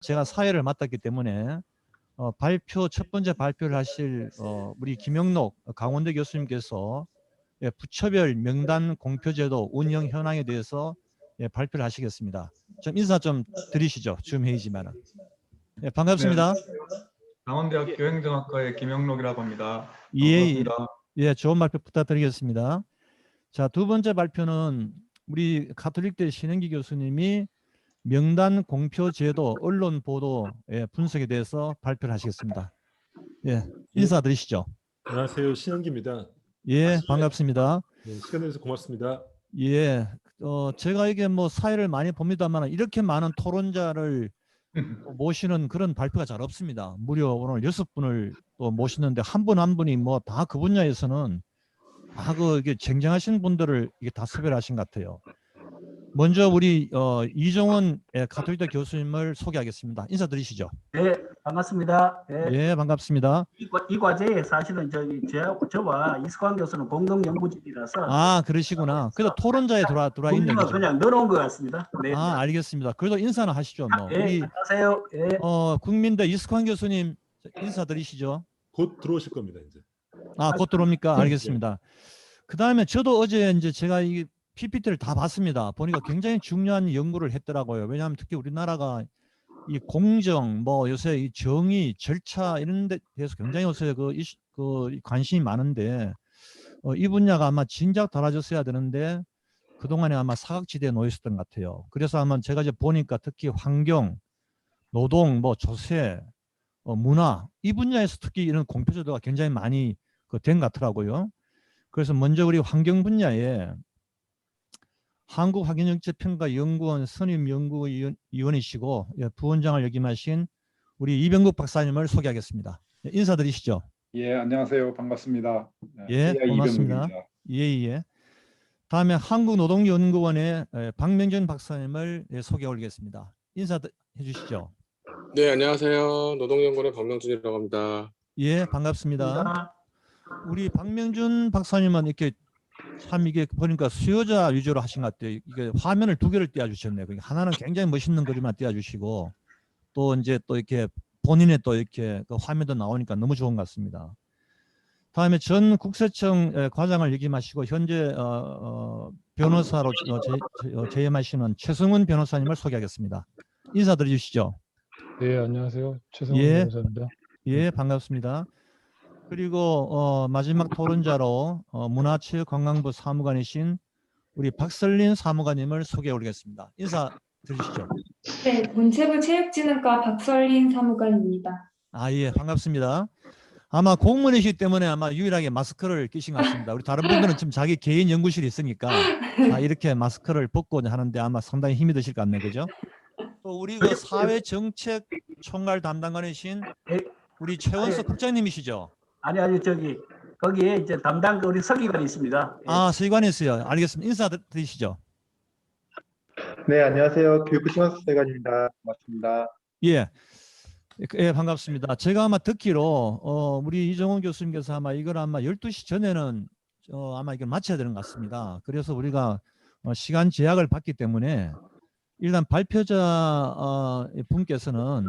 제가 사회를 맡았기 때문에 첫 번째 발표를 하실 우리 김영록 강원대 교수님께서 부처별 명단 공표제도 운영 현황에 대해서 발표를 하시겠습니다. 좀 인사 좀 드리시죠. 줌 회의지만은. 반갑습니다. 네, 강원대학교 행정학과의 김영록이라고 합니다. 예, 반갑습니다. 예, 좋은 발표 부탁드리겠습니다. 자, 두 번째 발표는 우리 가톨릭대 신행기 교수님이 명단 공표 제도 언론 보도 분석에 대해서 발표를 하시겠습니다. 예, 인사드리시죠. 안녕하세요. 신영기입니다. 예, 반갑습니다. 네, 시간 내주셔서 고맙습니다. 예, 제가 이게 뭐 사회를 많이 봅니다만 이렇게 많은 토론자를 모시는 그런 발표가 잘 없습니다. 무려 오늘 6분을 또 모시는데 한 분 한 분이 뭐 다 그 분야에서는 다 이게 쟁쟁하신 분들을 이게 다 섭외하신 것 같아요. 먼저 우리 이종원 가톨릭대 교수님을 소개하겠습니다. 인사드리시죠. 네, 반갑습니다. 네. 예, 반갑습니다. 이 과제에 사실은 저와 이수광 교수는 공동 연구진이라서 아, 그러시구나. 그래도 토론자에 들어와 있는 분명히 거죠. 그냥 넣어놓은 것 같습니다. 네. 아, 알겠습니다. 그래도 인사는 하시죠. 뭐. 네, 우리 안녕하세요. 네. 국민대 이수광 교수님 인사드리시죠. 곧 들어오실 겁니다. 이제. 아, 곧 들어옵니까? 알겠습니다. 그 다음에 저도 어제 이제 제가 이 PPT를 다 봤습니다. 보니까 굉장히 중요한 연구를 했더라고요. 왜냐하면 특히 우리나라가 이 공정, 뭐 요새 이 정의, 절차 이런 데 대해서 굉장히 요새 그 관심이 많은데 이 분야가 아마 진작 달라졌어야 되는데 그동안에 아마 사각지대에 놓여 있었던 것 같아요. 그래서 아마 제가 이제 보니까 특히 환경, 노동, 뭐 조세, 문화 이 분야에서 특히 이런 공표제도가 굉장히 많이 된 것 같더라고요. 그래서 먼저 우리 환경 분야에 한국환경정책평가연구원 선임연구위원이시고 부원장을 역임하신 우리 이병국 박사님을 소개하겠습니다. 인사드리시죠. 예, 안녕하세요. 반갑습니다. 예, AI 고맙습니다. 이병국입니다. 예. 다음에 한국노동연구원의 박명준 박사님을 소개해 올리겠습니다. 인사해 주시죠. 네, 안녕하세요. 노동연구원의 박명준이라고 합니다. 예, 반갑습니다. 우리 박명준 박사님은 이렇게 참 이게 보니까 수요자 위주로 하신 것 같아요. 이게 화면을 두 개를 띄워주셨네요. 하나는 굉장히 멋있는 그림만 띄워주시고 또 이제 또 이렇게 본인의 또 이렇게 그 화면도 나오니까 너무 좋은 것 같습니다. 다음에 전 국세청 과장을 역임하시고 현재 변호사로 재임하시는 최승훈 변호사님을 소개하겠습니다. 인사드려 주시죠. 네, 안녕하세요. 최승훈 예, 변호사입니다. 예, 반갑습니다. 그리고 마지막 토론자로 문화체육관광부 사무관이신 우리 박설린 사무관님을 소개해 올리겠습니다. 인사 드리시죠. 네, 문체부 체육진흥과 박설린 사무관입니다. 아, 예, 반갑습니다. 아마 공무원이시기 때문에 아마 유일하게 마스크를 끼신 것 같습니다. 우리 다른 분들은 지금 자기 개인 연구실이 있으니까 이렇게 마스크를 벗고 하는데 아마 상당히 힘이 드실 것 같네요. 그죠? 또 우리 그 사회정책 총괄 담당관이신 우리 최원석 국장님이시죠? 아니 거기에 이제 담당 우리 서기관이 있습니다. 예. 아, 서기관이 있어요. 알겠습니다. 인사 드리시죠. 네, 안녕하세요. 교육부 심원수사관입니다. 고맙습니다. 예. 예, 반갑습니다. 제가 아마 듣기로 우리 이정원 교수님께서 아마 이걸 아마 12시 전에는 아마 이걸 마쳐야 되는 것 같습니다. 그래서 우리가 시간 제약을 받기 때문에 일단 발표자 분께서는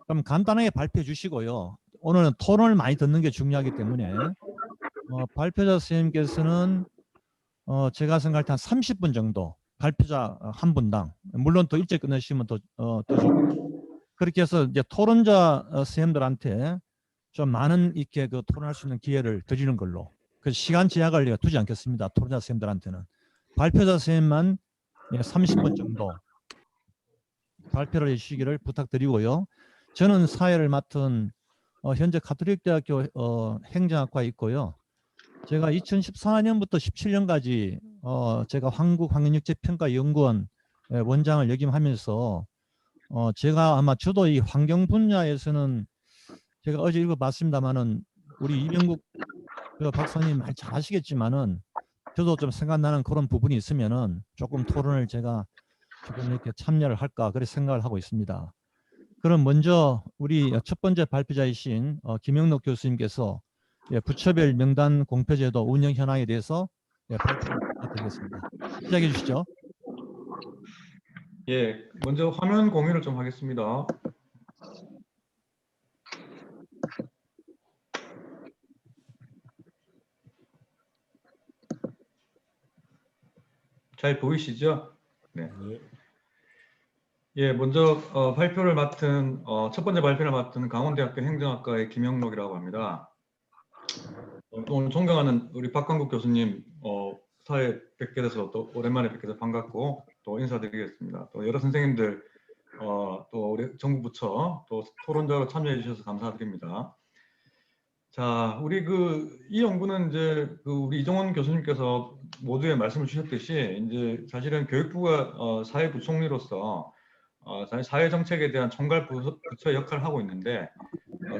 좀 간단하게 발표해 주시고요. 오늘은 토론을 많이 듣는 게 중요하기 때문에 발표자 선생님께서는 제가 생각할 때 한 30분 정도 발표자 한 분당, 물론 더 일찍 끝내시면 더 좋고, 그렇게 해서 이제 토론자 선생님들한테 좀 많은 이렇게 토론할 수 있는 기회를 드리는 걸로, 그 시간 제약을 두지 않겠습니다. 토론자 선생님들한테는 발표자 선생님만 30분 정도 발표를 해주시기를 부탁드리고요. 저는 사회를 맡은 현재 가톨릭대학교 행정학과에 있고요. 제가 2014년부터 17년까지 제가 한국환경정책평가연구원 원장을 역임하면서 제가 아마 저도 이 환경 분야에서는 제가 어제 읽어봤습니다만은 우리 이병국 박사님 말 잘 아시겠지만은 저도 좀 생각나는 그런 부분이 있으면은 조금 토론을 제가 조금 이렇게 참여를 할까 그렇게 생각을 하고 있습니다. 그럼 먼저 우리 첫 번째 발표자이신 김영록 교수님께서 부처별 명단 공표제도 운영 현황에 대해서 발표를 부탁드리겠습니다. 시작해 주시죠. 예, 먼저 화면 공유를 좀 하겠습니다. 잘 보이시죠? 네. 네. 예, 먼저 발표를 맡은 첫 번째 발표를 맡은 강원대학교 행정학과의 김영록이라고 합니다. 오늘 존경하는 우리 박광국 교수님 사회 뵙게 돼서 또 오랜만에 뵙게 돼서 반갑고 또 인사드리겠습니다. 또 여러 선생님들 또 우리 정부 부처 또 토론자로 참여해 주셔서 감사드립니다. 자, 우리 이 연구는 이제 우리 이종원 교수님께서 모두에 말씀을 주셨듯이 이제 사실은 교육부가 사회부총리로서 사회 정책에 대한 총괄 부처의 역할을 하고 있는데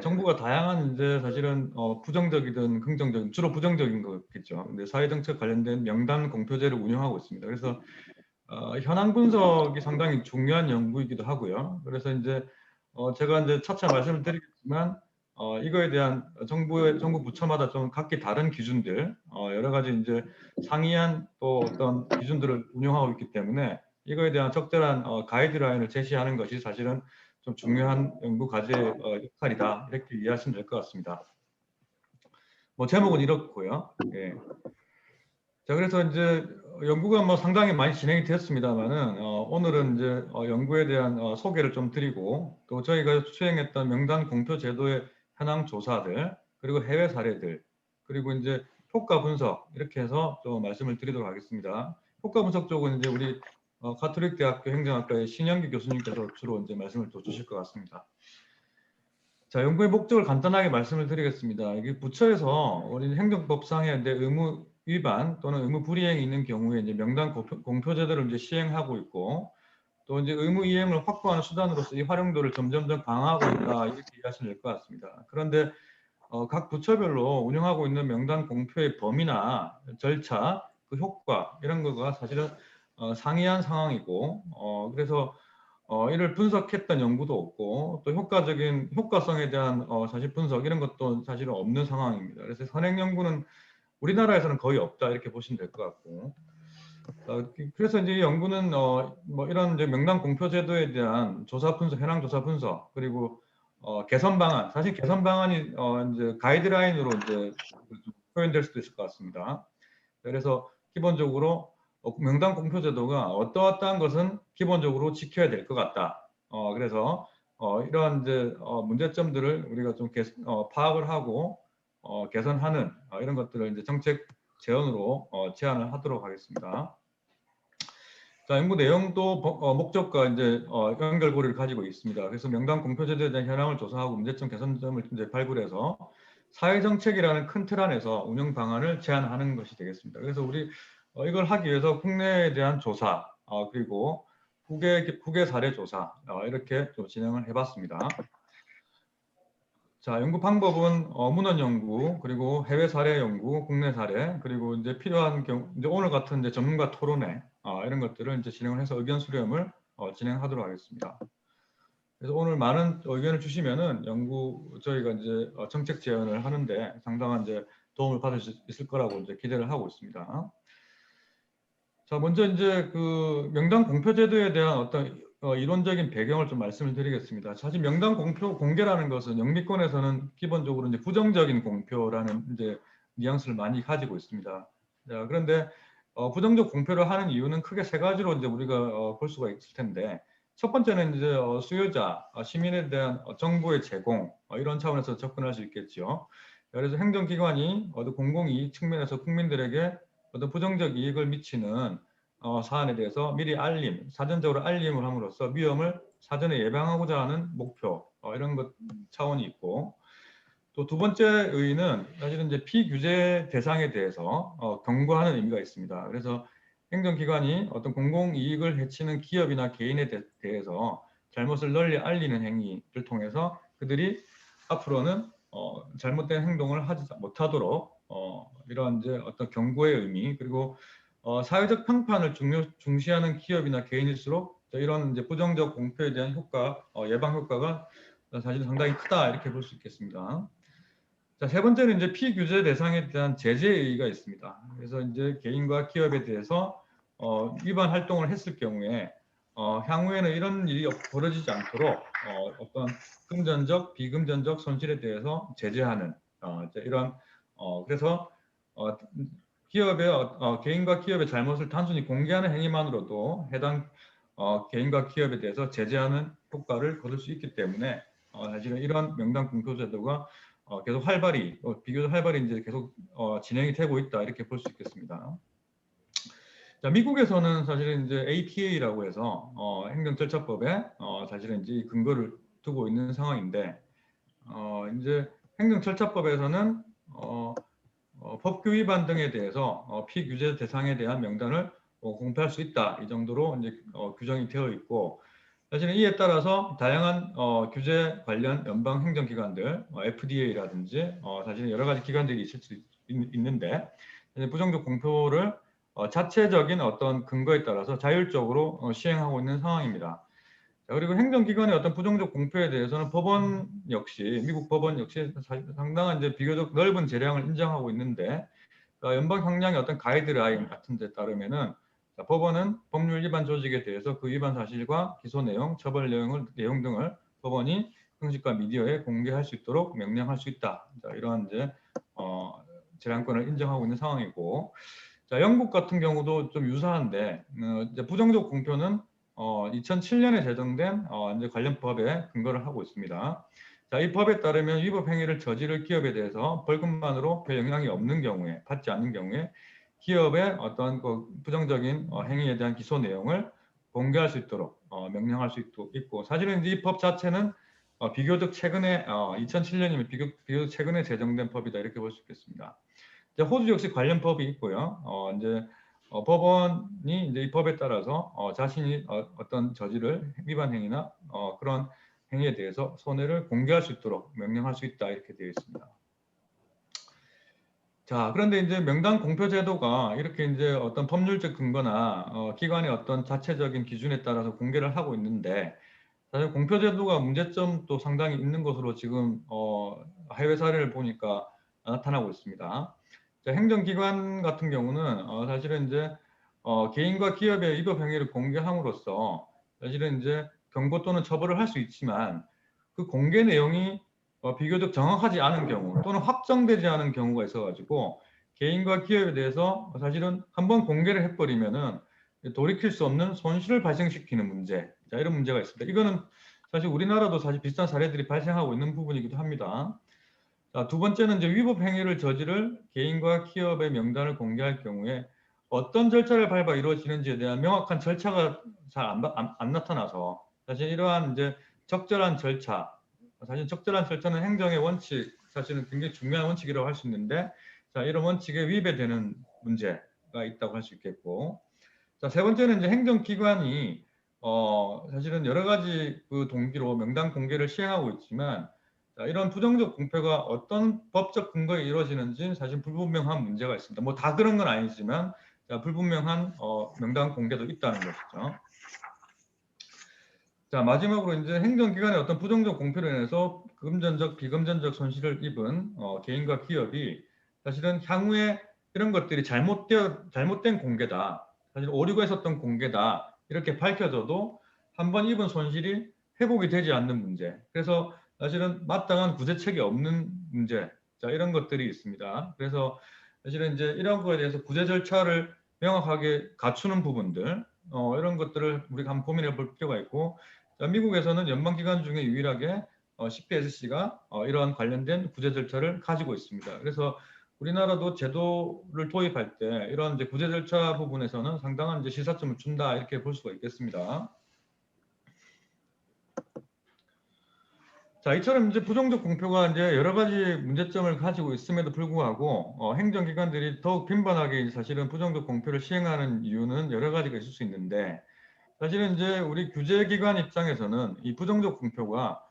정부가 다양한 이제 사실은 부정적이든 긍정적인 주로 부정적인 거겠죠. 근데 사회 정책 관련된 명단 공표제를 운영하고 있습니다. 그래서 현황 분석이 상당히 중요한 연구이기도 하고요. 그래서 이제 제가 이제 차차 말씀을 드리겠지만 이거에 대한 정부 부처마다 좀 각기 다른 기준들 여러 가지 이제 상이한 또 어떤 기준들을 운영하고 있기 때문에 이거에 대한 적절한 가이드라인을 제시하는 것이 사실은 좀 중요한 연구 과제의 역할이다 이렇게 이해하시면 될 것 같습니다. 뭐 제목은 이렇고요. 예. 자, 그래서 이제 연구가 뭐 상당히 많이 진행이 되었습니다만은 오늘은 이제 연구에 대한 소개를 좀 드리고 또 저희가 수행했던 명단 공표 제도의 현황 조사들 그리고 해외 사례들 그리고 이제 효과 분석 이렇게 해서 좀 말씀을 드리도록 하겠습니다. 효과 분석 쪽은 이제 우리 가톨릭 대학교 행정학과의 신영기 교수님께서 주로 이제 말씀을 또 주실 것 같습니다. 자, 연구의 목적을 간단하게 말씀을 드리겠습니다. 이게 부처에서 우리 행정법상의 이제 의무 위반 또는 의무 불이행이 있는 경우에 이제 명단 공표 제도를 이제 시행하고 있고 또 이제 의무 이행을 확보하는 수단으로서 이 활용도를 점점점 강화하고 있다 이렇게 이해하시면 될 것 같습니다. 그런데 각 부처별로 운영하고 있는 명단 공표의 범위나 절차, 그 효과 이런 거가 사실은 상이한 상황이고 그래서 이를 분석했던 연구도 없고 또 효과성에 대한 사실 분석 이런 것도 사실은 없는 상황입니다. 그래서 선행 연구는 우리나라에서는 거의 없다 이렇게 보시면 될 것 같고 그래서 이제 이 연구는 뭐 이런 이제 명단 공표 제도에 대한 조사 분석, 현황 조사 분석 그리고 개선 방안, 사실 개선 방안이 이제 가이드라인으로 이제 표현될 수도 있을 것 같습니다. 그래서 기본적으로 명단 공표 제도가 어떠한 것은 기본적으로 지켜야 될 것 같다. 그래서 이러한 이제 문제점들을 우리가 좀 파악을 하고 개선하는 이런 것들을 이제 정책 제언으로 제안을 하도록 하겠습니다. 자, 연구 내용도 목적과 이제 연결고리를 가지고 있습니다. 그래서 명단 공표 제도에 대한 현황을 조사하고 문제점 개선점을 이제 발굴해서 사회정책이라는 큰 틀 안에서 운영 방안을 제안하는 것이 되겠습니다. 그래서 우리 이걸 하기 위해서 국내에 대한 조사 그리고 국외 사례 조사 이렇게 좀 진행을 해봤습니다. 자, 연구 방법은 문헌 연구 그리고 해외 사례 연구, 국내 사례 그리고 이제 필요한 경우 이제 오늘 같은 이제 전문가 토론회 이런 것들을 이제 진행을 해서 의견 수렴을 진행하도록 하겠습니다. 그래서 오늘 많은 의견을 주시면은 저희가 이제 정책 제안을 하는데 상당한 이제 도움을 받을 수 있을 거라고 이제 기대를 하고 있습니다. 자, 먼저 이제 명단 공표 제도에 대한 어떤 이론적인 배경을 좀 말씀을 드리겠습니다. 사실 명단 공개라는 것은 영미권에서는 기본적으로 이제 부정적인 공표라는 이제 뉘앙스를 많이 가지고 있습니다. 자, 그런데 부정적 공표를 하는 이유는 크게 세 가지로 이제 우리가 볼 수가 있을 텐데 첫 번째는 이제 수요자, 시민에 대한 정보의 제공 이런 차원에서 접근할 수 있겠죠. 그래서 행정기관이 어떤 공공이익 측면에서 국민들에게 어떤 부정적 이익을 미치는 사안에 대해서 미리 사전적으로 알림을 함으로써 위험을 사전에 예방하고자 하는 목표 이런 것 차원이 있고 또 두 번째 의의는 사실은 이제 피규제 대상에 대해서 경고하는 의미가 있습니다. 그래서 행정기관이 어떤 공공이익을 해치는 기업이나 개인에 대해서 잘못을 널리 알리는 행위를 통해서 그들이 앞으로는 잘못된 행동을 하지 못하도록 이런 이제 어떤 경고의 의미 그리고 사회적 평판을 중시하는 기업이나 개인일수록 이런 이제 부정적 공표에 대한 효과, 예방 효과가 사실 상당히 크다 이렇게 볼 수 있겠습니다. 자, 세 번째는 이제 피규제 대상에 대한 제재의 의의가 있습니다. 그래서 이제 개인과 기업에 대해서 위반 활동을 했을 경우에 향후에는 이런 일이 벌어지지 않도록 어떤 금전적, 비금전적 손실에 대해서 제재하는 이런 그래서 개인과 기업의 잘못을 단순히 공개하는 행위만으로도 해당 개인과 기업에 대해서 제재하는 효과를 거둘 수 있기 때문에 사실은 이런 명단 공표 제도가 계속 비교적 활발히 이제 계속 진행이 되고 있다 이렇게 볼 수 있겠습니다. 자, 미국에서는 사실은 이제 APA라고 해서 행정절차법에 사실은 이제 이 근거를 두고 있는 상황인데 이제 행정절차법에서는 법규 위반 등에 대해서 피규제 대상에 대한 명단을 공표할 수 있다 이 정도로 이제 규정이 되어 있고 사실은 이에 따라서 다양한 규제 관련 연방 행정기관들 FDA라든지 사실은 여러 가지 기관들이 있을 수 있는데 부정적 공표를 자체적인 어떤 근거에 따라서 자율적으로 시행하고 있는 상황입니다. 자, 그리고 행정기관의 어떤 부정적 공표에 대해서는 미국 법원 역시 상당한 이제 비교적 넓은 재량을 인정하고 있는데 연방 형량의 어떤 가이드라인 같은 데 따르면은 법원은 법률 위반 조직에 대해서 그 위반 사실과 기소 내용, 처벌 내용 등을 법원이 형식과 미디어에 공개할 수 있도록 명령할 수 있다. 자, 이러한 이제 재량권을 인정하고 있는 상황이고, 자, 영국 같은 경우도 좀 유사한데 이제 부정적 공표는 2007년에 제정된 이제 관련 법에 근거를 하고 있습니다. 자, 이 법에 따르면 위법 행위를 저지를 기업에 대해서 벌금만으로 별 영향이 없는 경우에, 받지 않는 경우에 기업의 어떤 그 부정적인 행위에 대한 기소 내용을 공개할 수 있도록 명령할 수 있고, 사실은 이 법 자체는 비교적 최근에 2007년이면 비교적 최근에 제정된 법이다 이렇게 볼 수 있겠습니다. 이제 호주 역시 관련 법이 있고요. 이제 법원이 이제 이 법에 따라서 자신이 어떤 저지를 위반 행위나 그런 행위에 대해서 손해를 공개할 수 있도록 명령할 수 있다 이렇게 되어 있습니다. 자, 그런데 이제 명단 공표 제도가 이렇게 이제 어떤 법률적 근거나 기관의 어떤 자체적인 기준에 따라서 공개를 하고 있는데 사실 공표 제도가 문제점도 상당히 있는 것으로 지금 해외 사례를 보니까 나타나고 있습니다. 자, 행정기관 같은 경우는 사실은 이제 개인과 기업의 위법 행위를 공개함으로써 사실은 이제 경고 또는 처벌을 할 수 있지만 그 공개 내용이 비교적 정확하지 않은 경우 또는 확정되지 않은 경우가 있어가지고 개인과 기업에 대해서 사실은 한번 공개를 해버리면은 돌이킬 수 없는 손실을 발생시키는 문제, 자, 이런 문제가 있습니다. 이거는 사실 우리나라도 사실 비슷한 사례들이 발생하고 있는 부분이기도 합니다. 자, 두 번째는 이제 위법 행위를 저지를 개인과 기업의 명단을 공개할 경우에 어떤 절차를 밟아 이루어지는지에 대한 명확한 절차가 잘 안 나타나서 사실 이러한 이제 적절한 절차, 사실 적절한 절차는 행정의 원칙, 사실은 굉장히 중요한 원칙이라고 할 수 있는데, 자, 이런 원칙에 위배되는 문제가 있다고 할 수 있겠고, 자, 세 번째는 이제 행정기관이 사실은 여러 가지 그 동기로 명단 공개를 시행하고 있지만, 자, 이런 부정적 공표가 어떤 법적 근거에 이루어지는지 사실 불분명한 문제가 있습니다. 뭐 다 그런 건 아니지만, 자, 불분명한 명단 공개도 있다는 것이죠. 자, 마지막으로 이제 행정기관의 어떤 부정적 공표로 인해서 금전적, 비금전적 손실을 입은 개인과 기업이 사실은 향후에 이런 것들이 잘못된 공개다, 사실 오류가 있었던 공개다 이렇게 밝혀져도 한번 입은 손실이 회복이 되지 않는 문제, 그래서 사실은 마땅한 구제책이 없는 문제, 자, 이런 것들이 있습니다. 그래서 사실은 이제 이런 거에 대해서 구제 절차를 명확하게 갖추는 부분들, 이런 것들을 우리가 한번 고민해 볼 필요가 있고, 자, 미국에서는 연방기관 중에 유일하게 CPSC가 이러한 관련된 구제 절차를 가지고 있습니다. 그래서 우리나라도 제도를 도입할 때 이런 이제 구제 절차 부분에서는 상당한 이제 시사점을 준다 이렇게 볼 수가 있겠습니다. 자, 이처럼 이제 부정적 공표가 이제 여러 가지 문제점을 가지고 있음에도 불구하고 행정기관들이 더욱 빈번하게 사실은 부정적 공표를 시행하는 이유는 여러 가지가 있을 수 있는데, 사실은 이제 우리 규제기관 입장에서는 이 부정적 공표가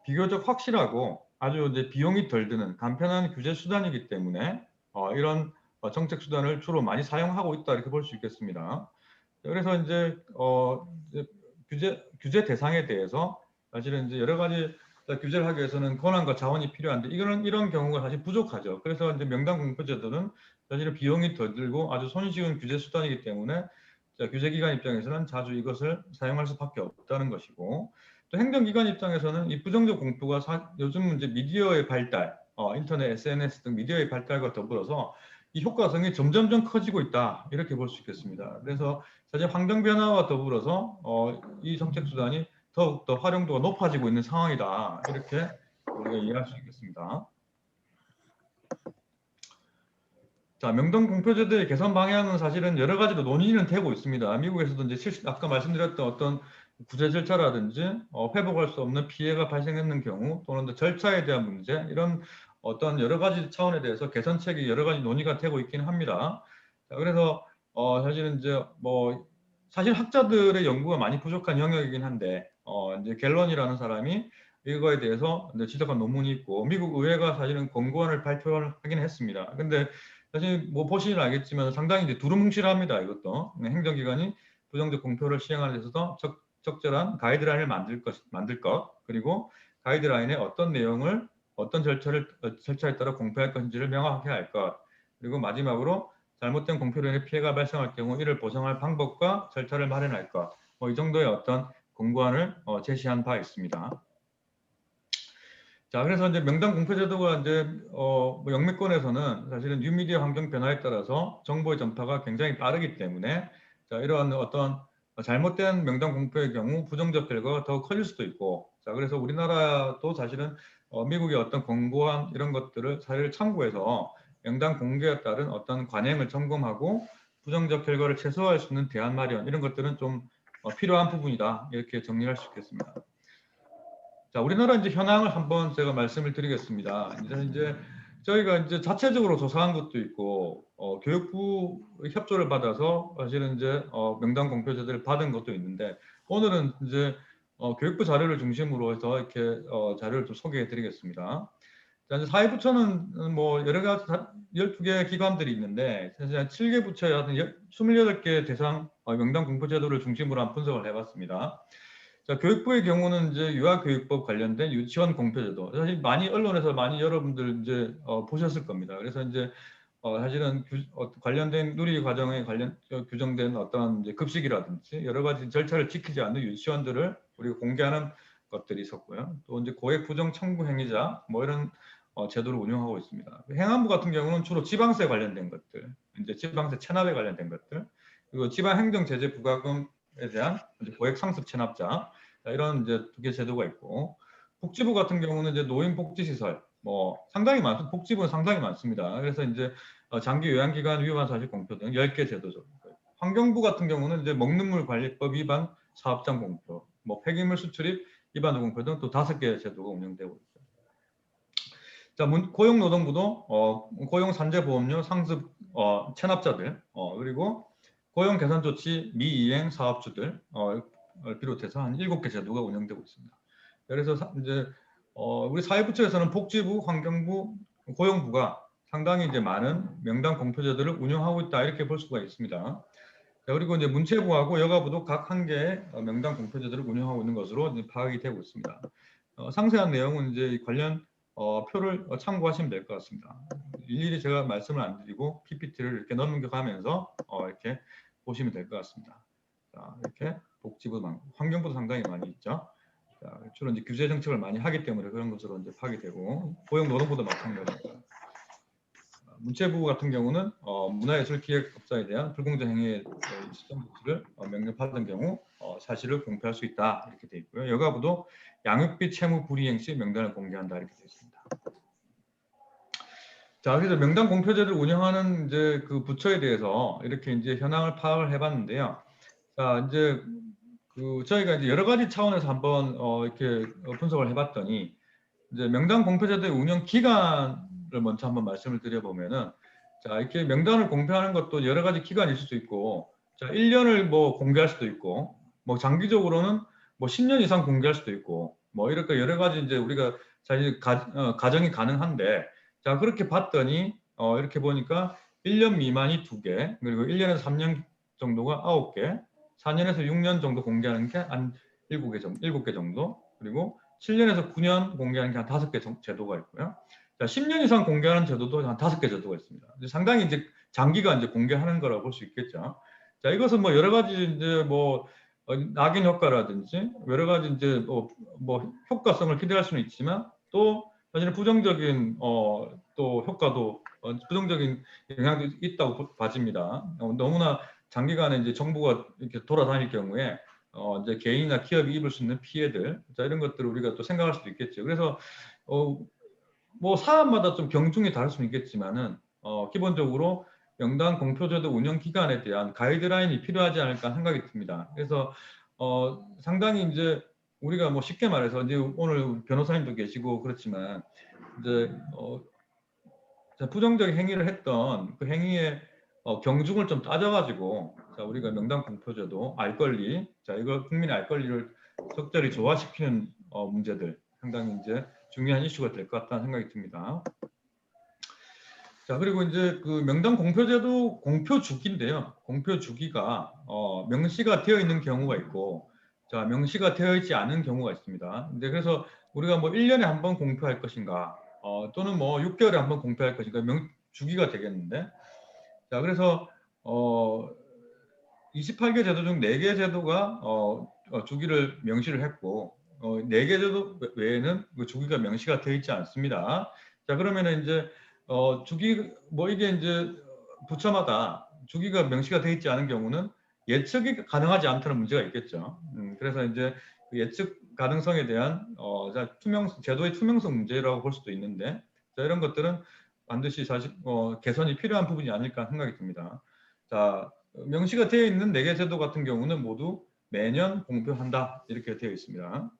비교적 확실하고 아주 이제 비용이 덜 드는 간편한 규제 수단이기 때문에 이런 정책 수단을 주로 많이 사용하고 있다 이렇게 볼 수 있겠습니다. 그래서 이제 규제 대상에 대해서 사실은 이제 여러 가지 규제를 하기 위해서는 권한과 자원이 필요한데 이런 경우가 사실 부족하죠. 그래서 이제 명단 공표 제도는 사실은 비용이 덜 들고 아주 손쉬운 규제 수단이기 때문에 규제기관 입장에서는 자주 이것을 사용할 수밖에 없다는 것이고, 또 행정기관 입장에서는 이 부정적 공표가 요즘 이제 미디어의 발달, 인터넷, SNS 등 미디어의 발달과 더불어서 이 효과성이 점점점 커지고 있다 이렇게 볼 수 있겠습니다. 그래서 사실 환경 변화와 더불어서 이 정책 수단이 더욱더 활용도가 높아지고 있는 상황이다 이렇게 우리가 이해할 수 있겠습니다. 자, 명당 공표제도의 개선 방향은 사실은 여러 가지로 논의는 되고 있습니다. 미국에서도 이제 아까 말씀드렸던 어떤 구제 절차라든지 회복할 수 없는 피해가 발생했는 경우 또는 절차에 대한 문제 이런 어떤 여러 가지 차원에 대해서 개선책이 여러 가지 논의가 되고 있긴 합니다. 자, 그래서 사실은 이제 뭐 사실 학자들의 연구가 많이 부족한 영역이긴 한데 이제 갤런이라는 사람이 이거에 대해서 이제 지적한 논문이 있고 미국 의회가 사실은 권고안을 발표하긴 했습니다. 근데 사실 뭐 보시면 알겠지만 상당히 이제 두루뭉실합니다. 이것도 행정기관이 부정적 공표를 시행하는 데 있어서 적절한 가이드라인을 만들 것 그리고 가이드라인에 어떤 내용을 어떤 절차에 따라 공표할 것인지를 명확하게 할 것 그리고 마지막으로 잘못된 공표로 인해 피해가 발생할 경우 이를 보상할 방법과 절차를 마련할 것 뭐 이 정도의 어떤 권고안을 제시한 바 있습니다. 자, 그래서 이제 명당 공표 제도가 이제 뭐 영미권에서는 사실은 뉴미디어 환경 변화에 따라서 정보의 전파가 굉장히 빠르기 때문에 자, 이러한 어떤 잘못된 명당 공표의 경우 부정적 결과가 더 커질 수도 있고 자, 그래서 우리나라도 사실은 미국의 어떤 권고안 이런 것들을 사례를 참고해서 명당 공개에 따른 어떤 관행을 점검하고 부정적 결과를 최소화할 수 있는 대안 마련 이런 것들은 좀 필요한 부분이다 이렇게 정리할 수 있겠습니다. 자, 우리나라 이제 현황을 한번 제가 말씀을 드리겠습니다. 이제 저희가 이제 자체적으로 조사한 것도 있고 교육부 협조를 받아서 사실은 이제 명당 공표 제도를 받은 것도 있는데 오늘은 이제 교육부 자료를 중심으로 해서 이렇게 자료를 좀 소개해 드리겠습니다. 자, 이제 사회부처는 뭐 여러 가지 12개 기관들이 있는데 사실 한 7개 부처에 한 28개 대상 명당 공표 제도를 중심으로 한 분석을 해봤습니다. 자, 교육부의 경우는 이제 유아교육법 관련된 유치원 공표제도 사실 많이 언론에서 많이 여러분들 이제 보셨을 겁니다. 그래서 이제 사실은 관련된 누리 과정에 규정된 어떤 이제 급식이라든지 여러 가지 절차를 지키지 않는 유치원들을 우리가 공개하는 것들이 있었고요. 또 이제 고액 부정 청구 행위자 뭐 이런 제도를 운영하고 있습니다. 행안부 같은 경우는 주로 지방세 관련된 것들, 이제 지방세 체납에 관련된 것들, 그리고 지방행정제재 부과금에 대한 이제 고액 상습 체납자 이런 이제 2개 제도가 있고 복지부 같은 경우는 이제 노인복지시설 뭐 상당히 복지부는 상당히 많습니다. 그래서 이제 장기 요양기관 위반 사실 공표 등 10개 제도죠. 환경부 같은 경우는 이제 먹는물 관리법 위반 사업장 공표, 뭐 폐기물 수출입 위반 공표 등 또 5개 제도가 운영되고 있습니다. 자, 고용노동부도 고용산재보험료 상습 체납자들 그리고 고용개선조치 미이행 사업주들 비롯해서 한 7개 제도가 운영되고 있습니다. 그래서 이제 우리 사회부처에서는 복지부, 환경부, 고용부가 상당히 이제 많은 명당 공표 제도를 운영하고 있다 이렇게 볼 수가 있습니다. 자, 그리고 이제 문체부하고 여가부도 각 한 개의 명당 공표 제도를 운영하고 있는 것으로 이제 파악이 되고 있습니다. 상세한 내용은 이제 관련 표를 참고하시면 될 것 같습니다. 일일이 제가 말씀을 안 드리고 PPT를 이렇게 넘겨가면서 이렇게 보시면 될 것 같습니다. 자, 이렇게 복지부, 환경부도 상당히 많이 있죠. 자, 주로 이제 규제 정책을 많이 하기 때문에 그런 것으로 이제 파악이 되고 고용노동부도 마찬가지입니다. 문체부 같은 경우는 문화예술기획업자에 대한 불공정 행위의 시정 조치를 명령받은 경우 사실을 공표할 수 있다 이렇게 되어 있고요. 여가부도 양육비 채무 불이행 시 명단을 공개한다 이렇게 되어 있습니다. 자, 그래서 명단 공표제를 운영하는 이제 그 부처에 대해서 이렇게 이제 현황을 파악을 해봤는데요. 자, 이제 저희가 이제 여러 가지 차원에서 한번 이렇게 분석을 해봤더니 이제 명단 공표제도의 운영 기간을 먼저 한번 말씀을 드려보면은 자, 이렇게 명단을 공표하는 것도 여러 가지 기간이 있을 수 있고 자, 1년을 뭐 공개할 수도 있고 뭐 장기적으로는 뭐 10년 이상 공개할 수도 있고 뭐 이렇게 여러 가지 이제 우리가 사실 가정이 가능한데 자, 그렇게 봤더니 이렇게 보니까 1년 미만이 2개 그리고 1년에서 3년 정도가 9개 4년에서 6년 정도 공개하는 게 한 7개 정도 그리고 7년에서 9년 공개하는 게 한 5개 제도가 있고요. 자, 10년 이상 공개하는 제도도 한 5개 제도가 있습니다. 상당히 이제 장기간 이제 공개하는 거라고 볼 수 있겠죠. 자, 이것은 뭐 여러 가지 이제 뭐 낙인 효과라든지 여러 가지 이제 뭐 효과성을 기대할 수는 있지만 또 사실은 부정적인 또 효과도 부정적인 영향도 있다고 봐집니다. 너무나 장기간에 이제 정부가 이렇게 돌아다닐 경우에 이제 개인이나 기업이 입을 수 있는 피해들, 자, 이런 것들을 우리가 또 생각할 수도 있겠죠. 그래서 뭐 사안마다 좀 경중이 다를 수는 있겠지만은 기본적으로 명단 공표제도 운영 기간에 대한 가이드라인이 필요하지 않을까 생각이 듭니다. 그래서 상당히 이제 우리가 뭐 쉽게 말해서 이제 오늘 변호사님도 계시고 그렇지만 이제 부정적 행위를 했던 그 행위의 경중을 좀 따져가지고 자, 우리가 명단 공표제도 알 권리, 자, 이거 국민의 알 권리를 적절히 조화시키는 문제들 상당히 이제 중요한 이슈가 될 것 같다는 생각이 듭니다. 자, 그리고 이제 그 명단 공표제도 공표 주기인데요. 공표 주기가 명시가 되어 있는 경우가 있고, 자, 명시가 되어 있지 않은 경우가 있습니다. 이제 그래서 우리가 뭐 1년에 한 번 공표할 것인가, 또는 뭐 6개월에 한 번 공표할 것인가, 주기가 되겠는데, 자, 그래서 28개 제도 중 4개 제도가 주기를 명시를 했고, 4개 제도 외에는 그 주기가 명시가 되어 있지 않습니다. 자, 그러면은 이제 주기 뭐 이게 이제 부처마다 주기가 명시가 되어 있지 않은 경우는 예측이 가능하지 않다는 문제가 있겠죠. 그래서 이제 그 예측 가능성에 대한 제도의 투명성 문제라고 볼 수도 있는데, 자, 이런 것들은 반드시 사실 개선이 필요한 부분이 아닐까 생각이 듭니다. 자, 명시가 되어 있는 4개 제도 같은 경우는 모두 매년 공표한다 이렇게 되어 있습니다.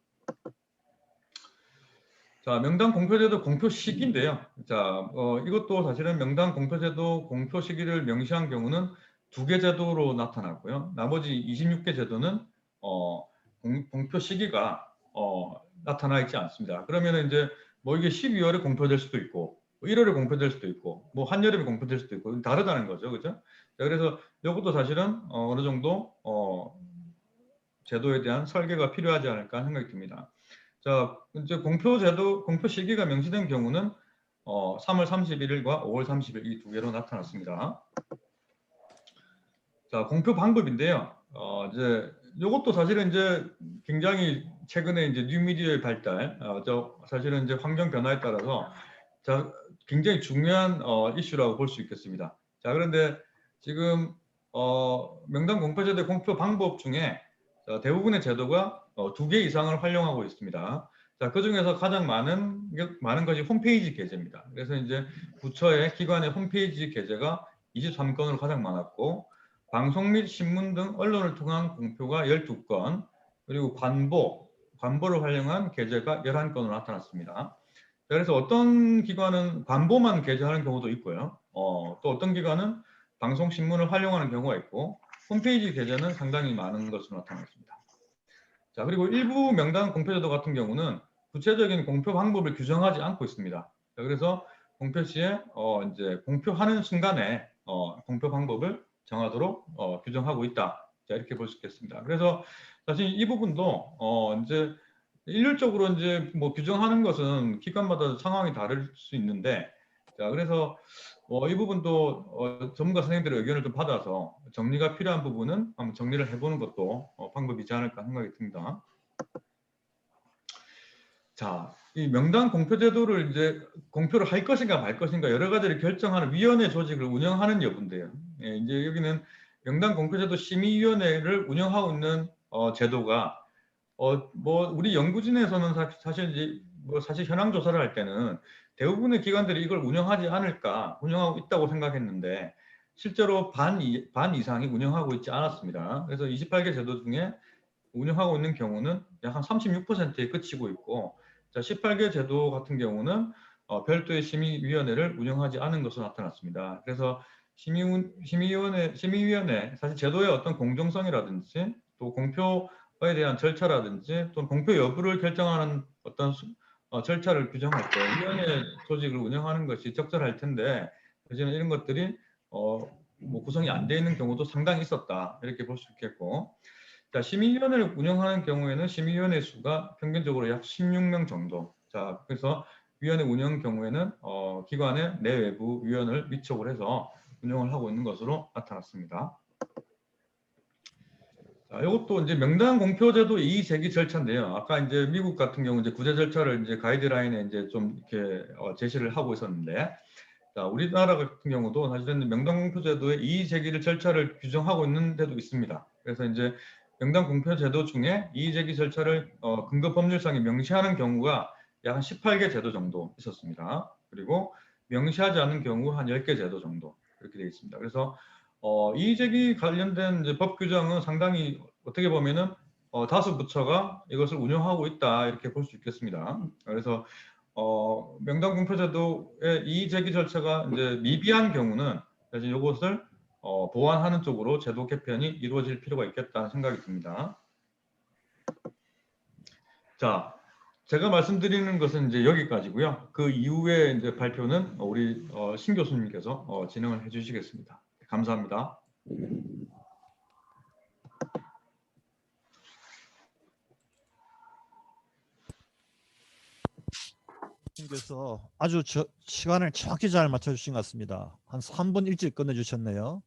자, 명단 공표제도 공표 시기인데요. 자, 이것도 사실은 명단 공표제도 공표 시기를 명시한 경우는 2개 제도로 나타났고요. 나머지 26개 제도는 공표 시기가 나타나 있지 않습니다. 그러면 이제 뭐 이게 12월에 공표될 수도 있고, 1월에 공표될 수도 있고, 뭐 한여름에 공표될 수도 있고 다르다는 거죠, 그죠? 자, 그래서 이것도 사실은 어느 정도 제도에 대한 설계가 필요하지 않을까 생각이 듭니다. 자, 이제 공표 시기가 명시된 경우는 3월 31일과 5월 30일 이 2개로 나타났습니다. 자, 공표 방법인데요. 이제 이것도 사실은 이제 굉장히 최근에 이제 뉴미디어의 발달, 사실은 이제 환경 변화에 따라서 굉장히 중요한 이슈라고 볼 수 있겠습니다. 자, 그런데 지금 명단 공표제도 공표 방법 중에 대부분의 제도가 2개 이상을 활용하고 있습니다. 자, 그 중에서 가장 많은 것이 홈페이지 게재입니다. 그래서 이제 부처의 기관의 홈페이지 게재가 23건으로 가장 많았고, 방송 및 신문 등 언론을 통한 공표가 12건, 그리고 관보를 활용한 게재가 11건으로 나타났습니다. 그래서 어떤 기관은 관보만 게재하는 경우도 있고요. 또 어떤 기관은 방송 신문을 활용하는 경우가 있고, 홈페이지 게재는 상당히 많은 것으로 나타났습니다. 자, 그리고 일부 명단 공표제도 같은 경우는 구체적인 공표 방법을 규정하지 않고 있습니다. 자, 그래서 공표 시에 이제 공표하는 순간에 공표 방법을 정하도록 규정하고 있다. 자, 이렇게 볼 수 있겠습니다. 그래서 사실 이 부분도 이제 일률적으로 이제 뭐 규정하는 것은 기관마다 상황이 다를 수 있는데, 자, 그래서 이 부분도 전문가 선생님들의 의견을 좀 받아서 정리가 필요한 부분은 한번 정리를 해보는 것도 방법이지 않을까 생각이 듭니다. 자, 이 명단 공표 제도를 이제 공표를 할 것인가 말 것인가 여러 가지를 결정하는 위원회 조직을 운영하는 여부인데요. 예, 이제 여기는 명단 공표 제도 심의위원회를 운영하고 있는 제도가 뭐 우리 연구진에서는 사실 이제 뭐 사실 현황 조사를 할 때는 대부분의 기관들이 이걸 운영하지 않을까, 운영하고 있다고 생각했는데 실제로 반 이상이 운영하고 있지 않았습니다. 그래서 28개 제도 중에 운영하고 있는 경우는 약 한 36%에 그치고 있고, 자, 18개 제도 같은 경우는 별도의 심의위원회를 운영하지 않은 것으로 나타났습니다. 그래서 심의위원회 사실 제도의 어떤 공정성이라든지 또 공표에 대한 절차라든지 또 공표 여부를 결정하는 어떤 절차를 규정할 때 위원회 조직을 운영하는 것이 적절할 텐데, 사실은 이런 것들이 뭐 구성이 안 돼 있는 경우도 상당히 있었다 이렇게 볼 수 있겠고, 자, 심의위원회를 운영하는 경우에는 심의위원회 수가 평균적으로 약 16명 정도. 자, 그래서 위원회 운영 경우에는 기관의 내외부 위원을 위촉을 해서 운영을 하고 있는 것으로 나타났습니다. 자, 이것도 이제 명단 공표제도 이의 제기 절차인데요. 아까 이제 미국 같은 경우 이제 구제 절차를 이제 가이드라인에 이제 좀 이렇게 제시를 하고 있었는데, 자, 우리나라 같은 경우도 사실은 명단 공표제도의 이의 제기를 절차를 규정하고 있는 데도 있습니다. 그래서 이제 명단 공표제도 중에 이의 제기 절차를 근거 법률상에 명시하는 경우가 약 한 18개 제도 정도 있었습니다. 그리고 명시하지 않은 경우 한 10개 제도 정도 이렇게 되어 있습니다. 그래서 이의 제기 관련된 이제 법 규정은 상당히 어떻게 보면은 다수 부처가 이것을 운영하고 있다 이렇게 볼 수 있겠습니다. 그래서 명단 공표제도의 이의 제기 절차가 이제 미비한 경우는 사실 이것을 보완하는 쪽으로 제도 개편이 이루어질 필요가 있겠다는 생각이 듭니다. 자, 제가 말씀드리는 것은 이제 여기까지고요. 그 이후에 이제 발표는 우리 신 교수님께서 진행을 해주시겠습니다. 감사합니다. 교수님께서 아주 시간을 정확히 잘 맞춰주신 것 같습니다. 한 3분 일찍 끝내주셨네요.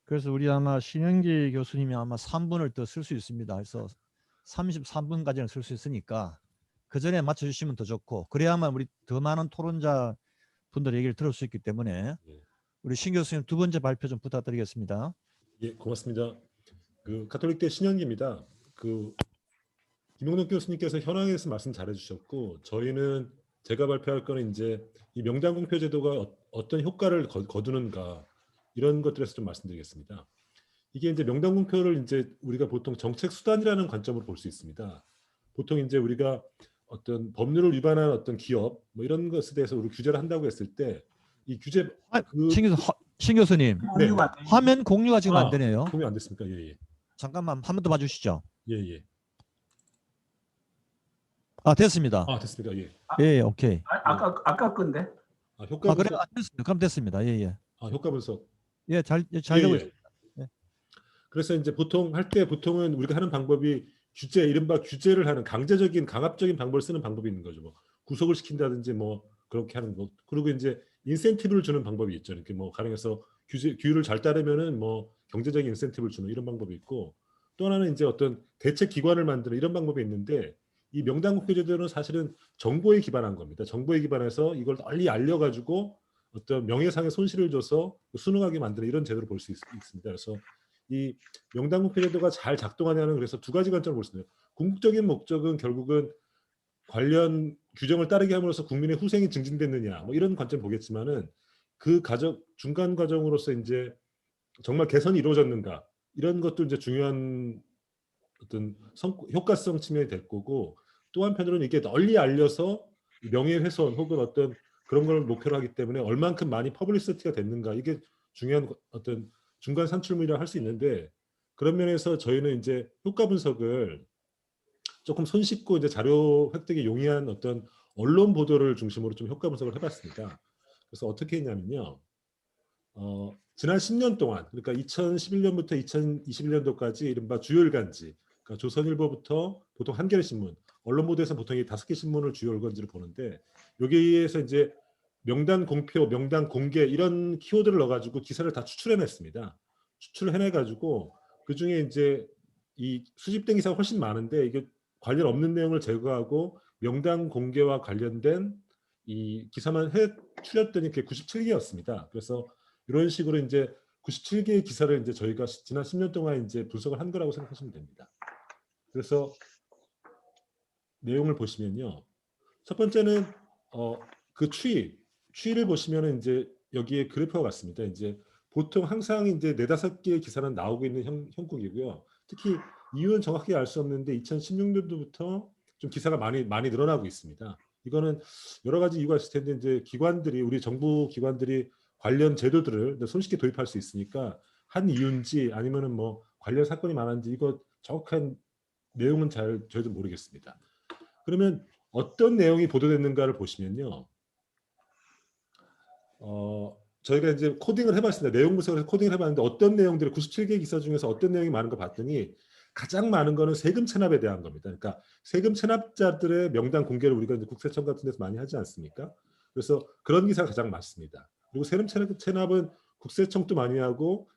그래서 우리 아마 신영기 교수님이 아마 3분을 더 쓸 수 있습니다. 그래서 33분까지는 쓸 수 있으니까 그 전에 맞춰주시면 더 좋고, 그래야만 우리 더 많은 토론자 분들의 얘기를 들을 수 있기 때문에 우리 신 교수님 두 번째 발표 좀 부탁드리겠습니다. 예, 고맙습니다. 그 가톨릭대 신현기입니다. 그 김용록 교수님께서 현황에서 말씀 잘해주셨고, 저희는 제가 발표할 거는 이제 이 명단 공표 제도가 어떤 효과를 거두는가 이런 것들에서 좀 말씀드리겠습니다. 이게 이제 명단 공표를 이제 우리가 보통 정책 수단이라는 관점으로 볼 수 있습니다. 보통 이제 우리가 어떤 법률을 위반한 어떤 기업 뭐 이런 것에 대해서 우리 규제를 한다고 했을 때 이 규제 신 교수님 네. 공유가 안 돼. 화면 공유가 지금 안 되네요. 공유 안 됐습니까? 예, 예. 잠깐만 한 번 더 봐주시죠. 예, 예. 됐습니다. 됐습니까? 예. 예, 오케이. 아까 건데. 효과 그래, 분석. 됐습니다. 그럼 됐습니다. 예, 예. 효과 분석. 예, 잘 예, 되고 예. 있습니다. 예. 그래서 이제 보통은 우리가 하는 방법이 이른바 규제를 하는 강압적인 방법을 쓰는 방법이 있는 거죠. 뭐 구속을 시킨다든지 뭐 그렇게 하는 거. 그리고 이제 인센티브를 주는 방법이 있죠. 이렇게 뭐 가령해서 규율을 잘 따르면은 뭐 경제적인 인센티브를 주는 이런 방법이 있고, 또 하나는 이제 어떤 대책 기관을 만드는 이런 방법이 있는데, 이 명단 공표 제도는 사실은 정보에 기반한 겁니다. 정보에 기반해서 이걸 널리 알려가지고 어떤 명예상의 손실을 줘서 순응하게 만드는 이런 제도를 볼 수 있습니다. 그래서 이 명단 공표 제도가 잘 작동하냐는 그래서 두 가지 관점을 볼 수 있어요. 궁극적인 목적은 결국은 관련 규정을 따르게 함으로써 국민의 후생이 증진됐느냐 뭐 이런 관점 보겠지만은, 그 중간 과정으로서 이제 정말 개선이 이루어졌는가 이런 것도 이제 중요한 어떤 효과성 측면이 될 거고, 또 한편으로는 이게 널리 알려서 명예훼손 혹은 어떤 그런 걸 목표로 하기 때문에 얼만큼 많이 퍼블리시티가 됐는가, 이게 중요한 어떤 중간 산출물이라 할 수 있는데, 그런 면에서 저희는 이제 효과 분석을 조금 손쉽고 이제 자료 획득이 용이한 어떤 언론 보도를 중심으로 좀 효과 분석을 해봤습니다. 그래서 어떻게 했냐면요, 지난 10년 동안, 그러니까 2011년부터 2021년도까지 이른바 주요 일간지, 그러니까 조선일보부터 보통 한겨레 신문, 언론 보도에서 보통 이 5개 신문을 주요 일간지를 보는데, 여기에서 이제 명단 공표, 명단 공개 이런 키워드를 넣어가지고 기사를 다 추출해냈습니다. 추출해내가지고 그 중에 이제 이 수집된 기사가 훨씬 많은데, 이게 관련 없는 내용을 제거하고 명단 공개와 관련된 이 기사만 추렸더니 그게 97개였습니다. 그래서 이런 식으로 이제 97개의 기사를 이제 저희가 지난 10년 동안 이제 분석을 한 거라고 생각하시면 됩니다. 그래서 내용을 보시면요, 첫 번째는 그 추이를 보시면은 이제 여기에 그래프가 같습니다. 이제 보통 항상 이제 4-5개의 기사는 나오고 있는 형국이고요. 특히 이유는 정확히 알 수 없는데 2016년도부터 좀 기사가 많이 늘어나고 있습니다. 이거는 여러 가지 이유가 있을 텐데, 이제 우리 정부 기관들이 관련 제도들을 손쉽게 도입할 수 있으니까 한 이유인지 아니면은 뭐 관련 사건이 많은지 이거 정확한 내용은 저희도 모르겠습니다. 그러면 어떤 내용이 보도됐는가를 보시면요, 저희가 이제 코딩을 해봤습니다. 내용 분석을 해서 코딩을 해봤는데, 어떤 내용들이 97개 기사 중에서 어떤 내용이 많은가 봤더니 가장 많은 거는 세금 체납에 대한 겁니다. 그러니까 세금 체납자들의 명단 공개를 우리가 이제 국세청 같은 데서 많이 하지 않습니까? 그래서 그런 기사가 가장 많습니다. 그리고 세금 체납은 국세청도 많이 하고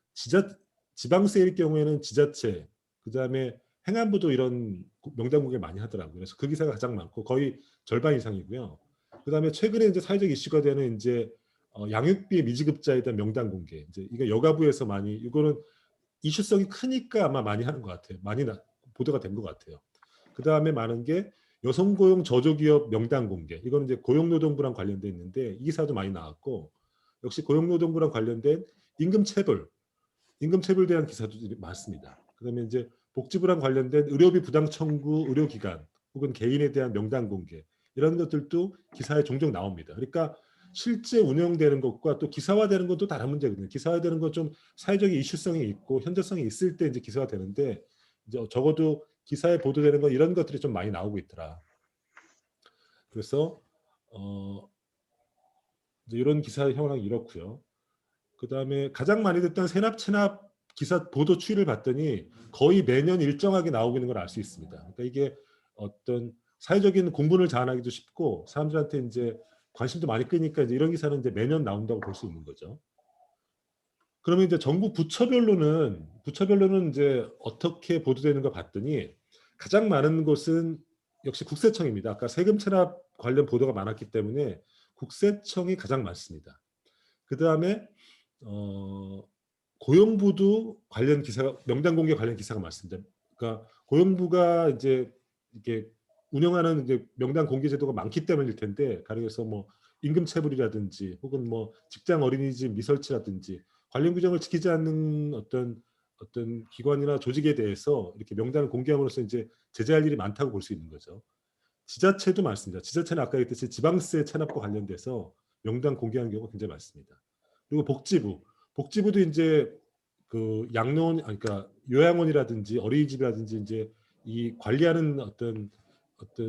지방세일 경우에는 지자체, 그다음에 행안부도 이런 명단 공개 많이 하더라고요. 그래서 그 기사가 가장 많고 거의 절반 이상이고요. 그다음에 최근에 이제 사회적 이슈가 되는 이제 양육비 미지급자에 대한 명단 공개. 이제 이거 여가부에서 많이 이거는 이슈성이 크니까 아마 많이 하는 것 같아요. 보도가 된 것 같아요. 그다음에 많은 게 여성고용 저조기업 명단 공개. 이거는 이제 고용노동부랑 관련돼 있는데 이 기사도 많이 나왔고 역시 고용노동부랑 관련된 임금체불에 대한 기사도 많습니다. 그다음에 이제 복지부랑 관련된 의료비 부당 청구 의료기관 혹은 개인에 대한 명단 공개 이런 것들도 기사에 종종 나옵니다. 그러니까 실제 운영되는 것과 또 기사화되는 것도 다른 문제거든요. 기사화되는 건 좀 사회적인 이슈성이 있고 현저성이 있을 때 이제 기사가 되는데 이제 적어도 기사에 보도되는 건 이런 것들이 좀 많이 나오고 있더라. 그래서 이제 이런 기사 현황이 이렇고요. 그다음에 가장 많이 됐던 세납 체납 기사 보도 추이를 봤더니 거의 매년 일정하게 나오고 있는 걸 알 수 있습니다. 그러니까 이게 어떤 사회적인 공분을 자아나기도 쉽고 사람들한테 이제 관심도 많이 끄니까 이제 이런 기사는 이제 매년 나온다고 볼 수 있는 거죠. 그러면 이제 정부 부처별로는 이제 어떻게 보도되는가 봤더니 가장 많은 곳은 역시 국세청입니다. 아까 세금 체납 관련 보도가 많았기 때문에 국세청이 가장 많습니다. 그 다음에 고용부도 관련 기사가 명단 공개 관련 기사가 많습니다. 그러니까 고용부가 이제 이게 운영하는 이제 명단 공개 제도가 많기 때문일 텐데 가령해서 뭐 임금체불이라든지 혹은 뭐 직장 어린이집 미설치라든지 관련 규정을 지키지 않는 어떤 기관이나 조직에 대해서 이렇게 명단을 공개함으로써 이제 제재할 일이 많다고 볼 수 있는 거죠. 지자체도 많습니다. 지자체는 아까 얘기했듯이 지방세 체납과 관련돼서 명단 공개하는 경우가 굉장히 많습니다. 그리고 복지부도 이제 그 양로원, 그러니까 요양원이라든지 어린이집이라든지 이제 이 관리하는 어떤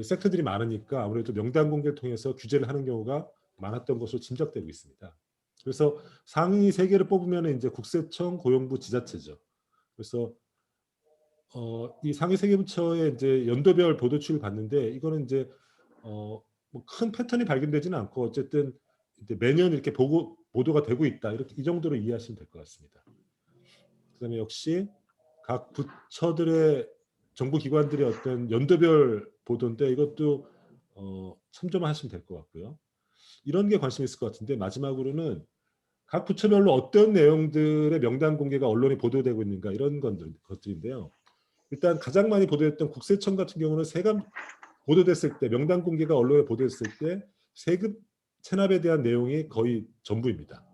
섹터들이 많으니까 아무래도 명단 공개를 통해서 규제를 하는 경우가 많았던 것으로 짐작되고 있습니다. 그래서 상위 3개를 뽑으면 이제 국세청, 고용부, 지자체죠. 그래서 이 상위 3개 부처의 이제 연도별 보도 추이를 봤는데 이거는 이제 뭐 큰 패턴이 발견되지는 않고 어쨌든 이제 매년 이렇게 보도가 되고 있다. 이렇게 이 정도로 이해하시면 될 것 같습니다. 그다음에 역시 각 부처들의 정부 기관들의 어떤 연도별 보도인데 이것도 참조하시면 될 것 같고요. 이런 게 관심 있을 것 같은데 마지막으로는 각 부처별로 어떤 내용들의 명단 공개가 언론에 보도되고 있는가 이런 것들인데요. 일단 가장 많이 보도됐던 국세청 같은 경우는 세금 보도됐을 때 명단 공개가 언론에 보도됐을 때 세금 체납에 대한 내용이 거의 전부입니다.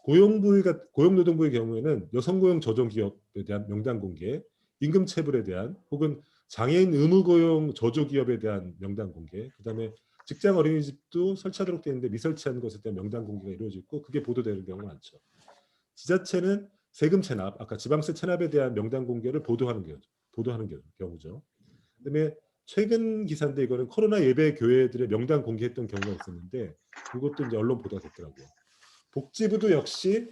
고용노동부의 경우에는 여성고용 저조기업에 대한 명단 공개, 임금체불에 대한 혹은 장애인 의무고용 저조기업에 대한 명단 공개, 그다음에 직장 어린이집도 설치하도록 되어 있는데 미설치한 것에 대한 명단 공개가 이루어지고 있고 그게 보도되는 경우가 많죠. 지자체는 세금 체납, 아까 지방세 체납에 대한 명단 공개를 보도하는 경우죠. 그다음에 최근 기사인데 이거는 코로나 예배 교회들의 명단 공개했던 경우가 있었는데 이것도 이제 언론 보도가 됐더라고요. 복지부도 역시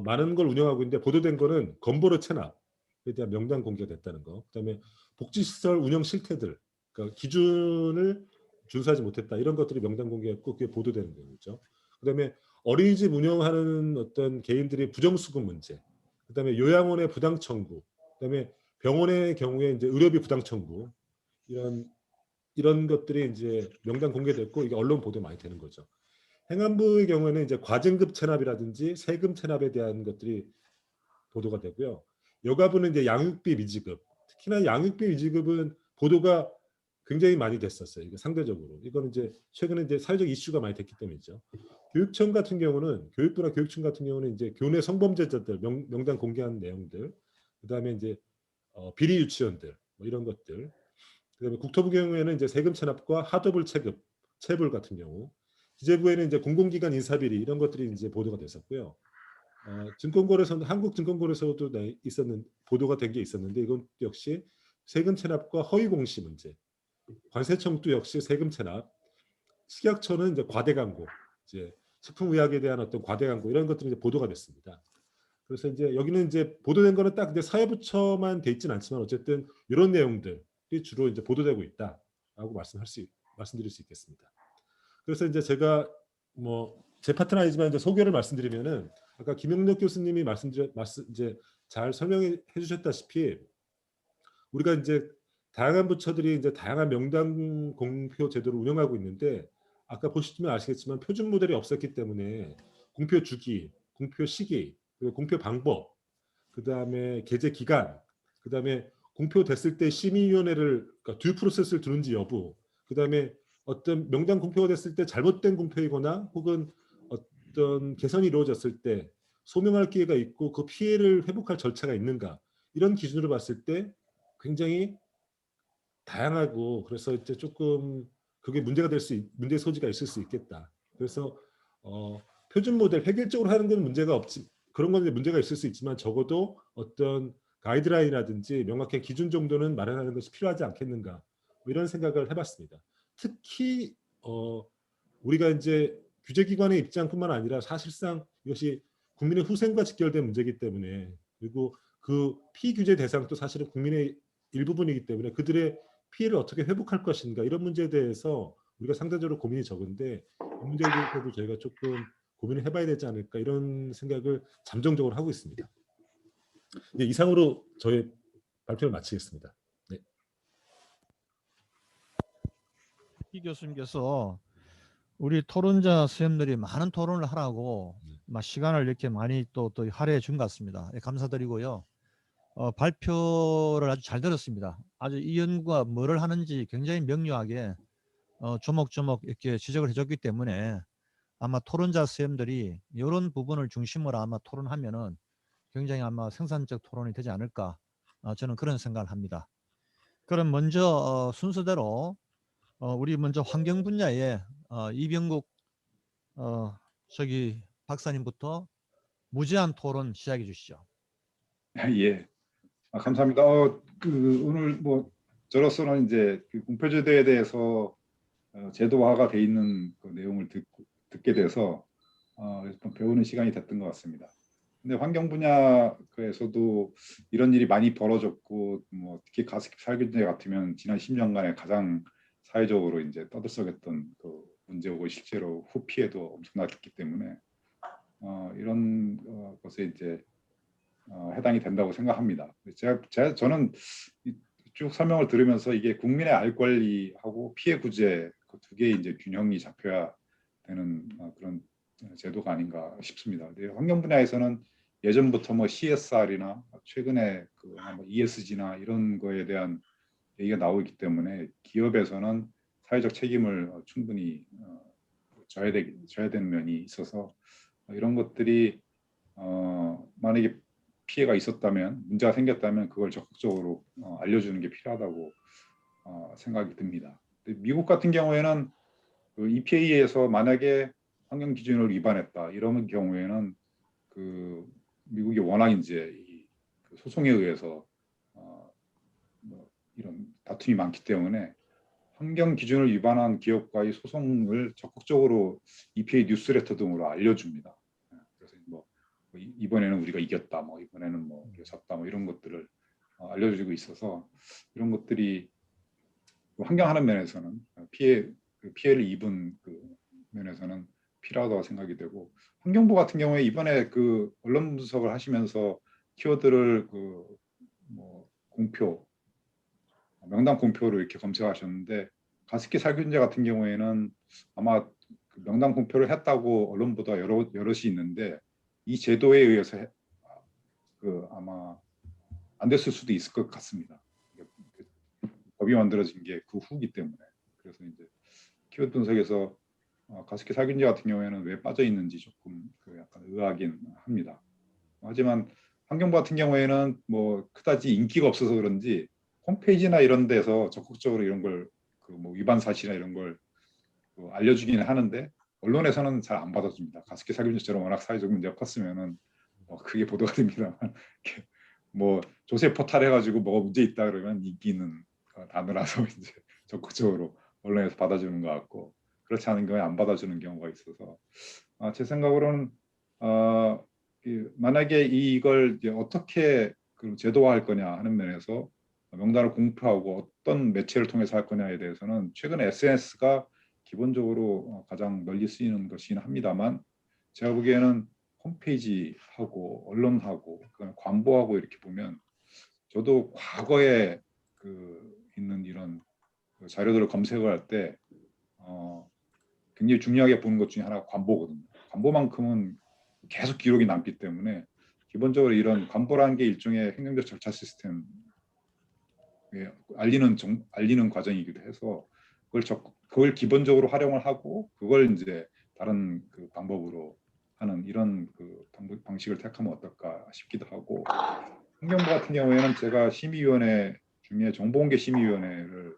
많은 걸 운영하고 있는데 보도된 거는 건보료 체납에 대한 명단 공개가 됐다는 거. 그다음에 복지시설 운영 실태들, 그러니까 기준을 준수하지 못했다 이런 것들이 명단 공개했고 그게 보도되는 거죠. 그다음에 어린이집 운영하는 어떤 개인들의 부정수급 문제, 그다음에 요양원의 부당 청구, 그다음에 병원의 경우에 이제 의료비 부당 청구 이런 것들이 이제 명단 공개됐고 이게 언론 보도 많이 되는 거죠. 행안부의 경우에는 이제 과징급 체납이라든지 세금 체납에 대한 것들이 보도가 되고요. 여가부는 이제 양육비 미지급, 특히나 양육비 미지급은 보도가 굉장히 많이 됐었어요. 이거 상대적으로 이거는 이제 최근에 이제 사회적 이슈가 많이 됐기 때문이죠. 교육청 같은 경우는 교육부나 교육청 같은 경우는 이제 교내 성범죄자들 명단 공개한 내용들, 그다음에 이제 비리 유치원들 뭐 이런 것들, 그다음에 국토부 경우에는 이제 세금 체납과 하도불 체불 같은 경우, 기재부에는 이제 공공기관 인사비리 이런 것들이 이제 보도가 됐었고요. 증권거래소는 한국증권거래소도 보도가 된 게 있었는데 이건 역시 세금 체납과 허위 공시 문제, 관세청도 역시 세금 체납, 식약처는 이제 과대 광고, 이제 식품의약에 대한 어떤 과대 광고 이런 것들이 이제 보도가 됐습니다. 그래서 이제 여기는 이제 보도된 거는 딱 이제 사회부처만 돼 있지는 않지만 어쨌든 이런 내용들이 주로 이제 보도되고 있다라고 말씀드릴 수 있겠습니다. 그래서 이제 제가 뭐 제 파트는 아니지만 이제 소개를 말씀드리면은 아까 김영록 교수님이 이제 잘 설명해 주셨다시피 우리가 이제 다양한 부처들이 이제 다양한 명단 공표 제도를 운영하고 있는데 아까 보시면 아시겠지만 표준 모델이 없었기 때문에 공표 주기, 공표 시기, 그리고 공표 방법, 그 다음에 게재 기간, 그 다음에 공표됐을 때 심의위원회를 그러니까 듀 프로세스를 두는지 여부, 그 다음에 어떤 명단 공표가 됐을 때 잘못된 공표이거나 혹은 어떤 개선이 이루어졌을 때 소명할 기회가 있고 그 피해를 회복할 절차가 있는가 이런 기준으로 봤을 때 굉장히 다양하고 그래서 이제 조금 그게 문제의 소지가 있을 수 있겠다. 그래서 표준 모델 획일적으로 하는 건 문제가 없지 그런 건 문제가 있을 수 있지만 적어도 어떤 가이드라인이라든지 명확한 기준 정도는 마련하는 것이 필요하지 않겠는가 뭐 이런 생각을 해봤습니다. 특히 우리가 이제 규제기관의 입장뿐만 아니라 사실상 이것이 국민의 후생과 직결된 문제이기 때문에 그리고 그 피규제 대상도 사실은 국민의 일부분이기 때문에 그들의 피해를 어떻게 회복할 것인가 이런 문제에 대해서 우리가 상대적으로 고민이 적은데 이 문제에 대해서도 저희가 조금 고민을 해봐야 되지 않을까 이런 생각을 잠정적으로 하고 있습니다. 네, 이상으로 저의 발표를 마치겠습니다. 네. 이 교수님께서 우리 토론자 선생님들이 많은 토론을 하라고 시간을 이렇게 많이 또 할애해 준 것 같습니다. 예, 감사드리고요. 발표를 아주 잘 들었습니다. 아주 이 연구가 뭐를 하는지 굉장히 명료하게 조목조목 이렇게 지적을 해줬기 때문에 아마 토론자 선생님들이 이런 부분을 중심으로 아마 토론하면은 굉장히 아마 생산적 토론이 되지 않을까 저는 그런 생각을 합니다. 그럼 먼저 순서대로 우리 먼저 환경 분야에 이병국 박사님부터 무제한 토론 시작해 주시죠. 예, 감사합니다. 오늘 뭐 저로서는 이제 그 공표제도에 대해서 제도화가 돼 있는 그 내용을 듣게 돼서 좀 배우는 시간이 됐던 것 같습니다. 근데 환경 분야에서도 이런 일이 많이 벌어졌고, 뭐 특히 가습기 살균제 같으면 지난 10년간에 가장 사회적으로 이제 떠들썩했던 그 문제고 실제로 후 피해도 엄청났기 때문에 이런 것에 이제 해당이 된다고 생각합니다. 저는 쭉 설명을 들으면서 이게 국민의 알 권리하고 피해 구제 그 두 개의 이제 균형이 잡혀야 되는 그런 제도가 아닌가 싶습니다. 환경 분야에서는 예전부터 뭐 CSR이나 최근에 그 뭐 ESG나 이런 거에 대한 얘기가 나오고 있기 때문에 기업에서는 사회적 책임을 충분히 져야 되는 면이 있어서 이런 것들이 만약에 피해가 있었다면 문제가 생겼다면 그걸 적극적으로 알려주는 게 필요하다고 생각이 듭니다. 미국 같은 경우에는 그 EPA에서 만약에 환경 기준을 위반했다 이런 경우에는 그 미국이 워낙 이제 그 소송에 의해서 뭐 이런 다툼이 많기 때문에 환경 기준을 위반한 기업과의 소송을 적극적으로 EPA 뉴스레터 등으로 알려줍니다. 그래서 뭐 이번에는 우리가 이겼다, 뭐 이번에는 뭐 우리가 졌다, 뭐 이런 것들을 알려주고 있어서 이런 것들이 환경하는 면에서는 피해를 입은 그 면에서는 필요하다고 생각이 되고 환경부 같은 경우에 이번에 그 언론 분석을 하시면서 키워드를 그 뭐 공표 명단 공표로 이렇게 검색하셨는데 가습기 살균제 같은 경우에는 아마 그 명단 공표를 했다고 언론보다 여럿이 있는데 이 제도에 의해서 그 아마 안 됐을 수도 있을 것 같습니다. 법이 만들어진 게 그 후기 때문에 그래서 이제 키워드 분석에서 가습기 살균제 같은 경우에는 왜 빠져 있는지 조금 그 약간 의아하긴 합니다. 하지만 환경부 같은 경우에는 뭐 그다지 인기가 없어서 그런지 홈페이지나 이런 데서 적극적으로 이런 걸 그 뭐 위반 사실이나 이런 걸 그 알려주기는 하는데 언론에서는 잘 안 받아줍니다. 가습기 살균제처럼 워낙 사회적 문제가 컸으면은 그게 보도가 됩니다만 뭐 조세 포탈 해가지고 뭐가 문제 있다 그러면 인기는 단어라서 이제 적극적으로 언론에서 받아주는 것 같고 그렇지 않은 경우에 안 받아주는 경우가 있어서 제 생각으로는 만약에 이걸 이제 어떻게 그 제도화할 거냐 하는 면에서 명단을 공표하고 어떤 매체를 통해서 할 거냐에 대해서는 최근에 SNS가 기본적으로 가장 널리 쓰이는 것이긴 합니다만 제가 보기에는 홈페이지하고 언론하고 그다음에 관보하고 이렇게 보면 저도 과거에 있는 이런 자료들을 검색을 할 때 굉장히 중요하게 보는 것 중에 하나가 관보거든요. 관보만큼은 계속 기록이 남기 때문에 기본적으로 이런 관보라는 게 일종의 행정적 절차 시스템 알리는 과정이기도 해서 그걸 기본적으로 활용을 하고 그걸 이제 다른 방법으로 하는 이런 방식을 택하면 어떨까 싶기도 하고, 행정부 같은 경우에는 제가 심의위원회 중에 정보공개 심의위원회를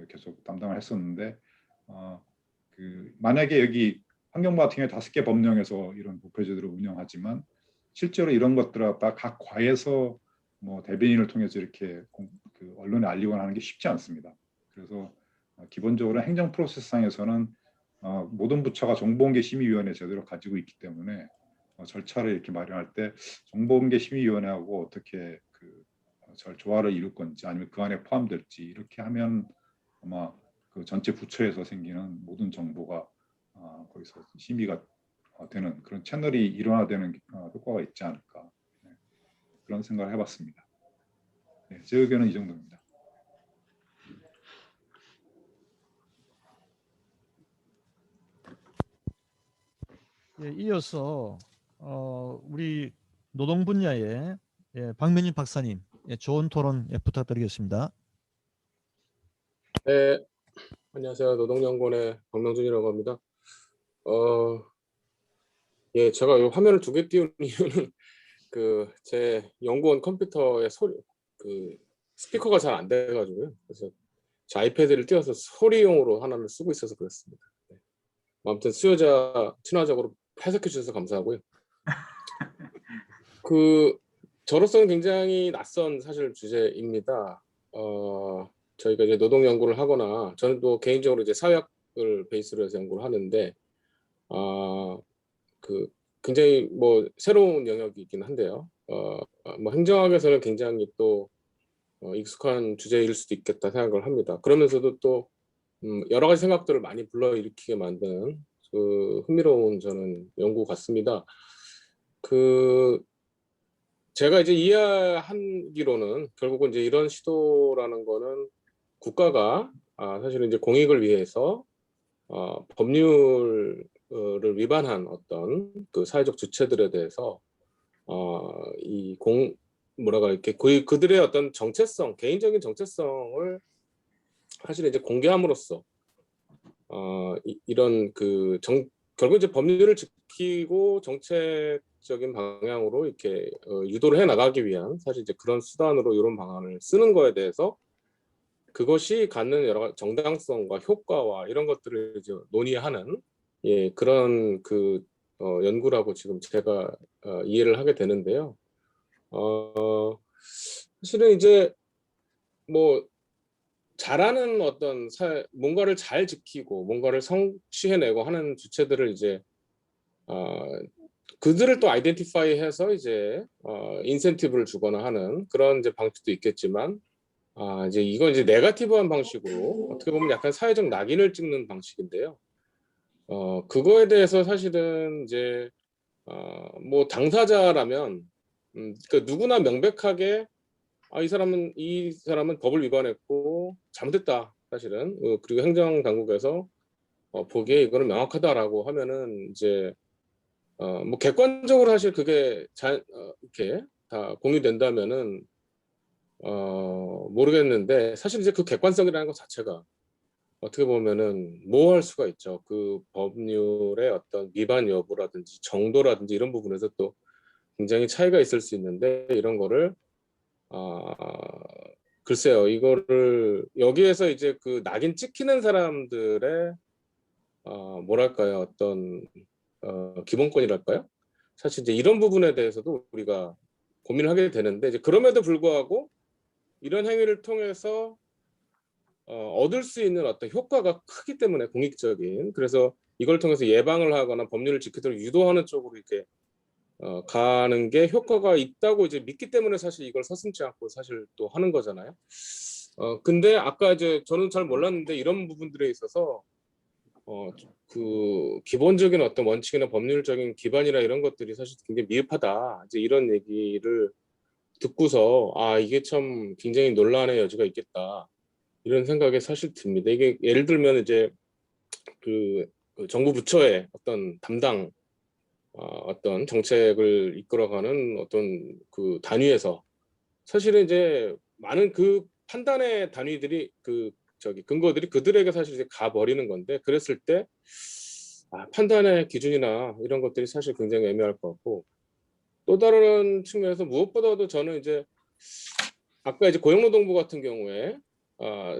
계속 담당을 했었는데 만약에 여기 환경부 같은 경우에 5개 법령에서 이런 부패제도를 운영하지만 실제로 이런 것들을 갖다 각 과에서 뭐 대변인을 통해서 이렇게 언론에 알리거나 하는 게 쉽지 않습니다. 그래서 기본적으로 행정 프로세스상에서는 모든 부처가 정보공개 심의위원회 제도를 가지고 있기 때문에 절차를 이렇게 마련할 때 정보공개 심의위원회하고 어떻게 조화를 이룰 건지 아니면 그 안에 포함될지 이렇게 하면 아마 그 전체 부처에서 생기는 모든 정보가 거기서 심의가 되는 그런 채널이 일원화되는 효과가 있지 않을까, 그런 생각을 해봤습니다. 네, 제 의견은 이 정도입니다. 예, 이어서 우리 노동 분야의 박명진 박사님 좋은 토론 부탁드리겠습니다. 네, 안녕하세요. 노동연구원의 박명준이라고 합니다. 예, 제가 이 화면을 2개 띄운 이유는 제 연구원 컴퓨터의 스피커가 잘 안 돼가지고요. 그래서 제 아이패드를 띄워서 소리용으로 하나를 쓰고 있어서 그렇습니다. 네. 아무튼 수요자 친화적으로 해석해 주셔서 감사하고요. 저로서는 굉장히 낯선 사실 주제입니다. 저희가 이제 노동 연구를 하거나 저는 또 개인적으로 이제 사회학을 베이스로 해서 연구를 하는데 굉장히 뭐 새로운 영역이긴 한데요. 뭐 행정학에서는 굉장히 또 익숙한 주제일 수도 있겠다 생각을 합니다. 그러면서도 또 여러 가지 생각들을 많이 불러일으키게 만든 흥미로운 저는 연구 같습니다. 제가 이제 이해하기로는 결국은 이제 이런 시도라는 거는 국가가 사실은 이제 공익을 위해서 법률을 위반한 어떤 사회적 주체들에 대해서 그들의 어떤 정체성, 개인적인 정체성을 사실 이제 공개함으로써 결국 이제 법률을 지키고 정책적인 방향으로 이렇게 유도를 해 나가기 위한 사실 이제 그런 수단으로 이런 방안을 쓰는 거에 대해서 그것이 갖는 여러 가지 정당성과 효과와 이런 것들을 이제 논의하는 그런 연구라고 지금 제가 이해를 하게 되는데요. 사실은 이제 뭐 잘하는 어떤 뭔가를 잘 지키고 뭔가를 성취해내고 하는 주체들을 이제 그들을 또 아이덴티파이해서 이제 인센티브를 주거나 하는 그런 이제 방식도 있겠지만 이제 이건 이제 네거티브한 방식으로 어떻게 보면 약간 사회적 낙인을 찍는 방식인데요. 그거에 대해서 사실은 이제 뭐 당사자라면 누구나 명백하게 이 사람은 법을 위반했고 잘못했다 사실은 그리고 행정 당국에서 보기에 이거는 명확하다라고 하면은 이제 뭐 객관적으로 사실 그게 이렇게 다 공유된다면은 모르겠는데 사실 이제 그 객관성이라는 것 자체가 어떻게 보면은 모호할 수가 있죠. 그 법률의 어떤 위반 여부라든지 정도라든지 이런 부분에서 또 굉장히 차이가 있을 수 있는데 이런 거를 글쎄요, 이거를 여기에서 이제 낙인 찍히는 사람들의 뭐랄까요, 어떤 기본권이랄까요? 사실 이제 이런 부분에 대해서도 우리가 고민을 하게 되는데 이제 그럼에도 불구하고 이런 행위를 통해서 얻을 수 있는 어떤 효과가 크기 때문에 공익적인, 그래서 이걸 통해서 예방을 하거나 법률을 지키도록 유도하는 쪽으로 이렇게 가는 게 효과가 있다고 이제 믿기 때문에 사실 이걸 서슴지 않고 사실 또 하는 거잖아요. 근데 아까 이제 저는 잘 몰랐는데 이런 부분들에 있어서 그 기본적인 어떤 원칙이나 법률적인 기반이나 이런 것들이 사실 굉장히 미흡하다. 이제 이런 얘기를 듣고서 이게 참 굉장히 논란의 여지가 있겠다. 이런 생각이 사실 듭니다. 이게 예를 들면 이제 그 정부 부처의 어떤 담당 어떤 정책을 이끌어가는 어떤 그 단위에서 사실은 이제 많은 그 판단의 단위들이 근거들이 그들에게 사실 이제 가버리는 건데, 그랬을 때 판단의 기준이나 이런 것들이 사실 굉장히 애매할 것 같고, 또 다른 측면에서 무엇보다도 저는 이제 아까 이제 고용노동부 같은 경우에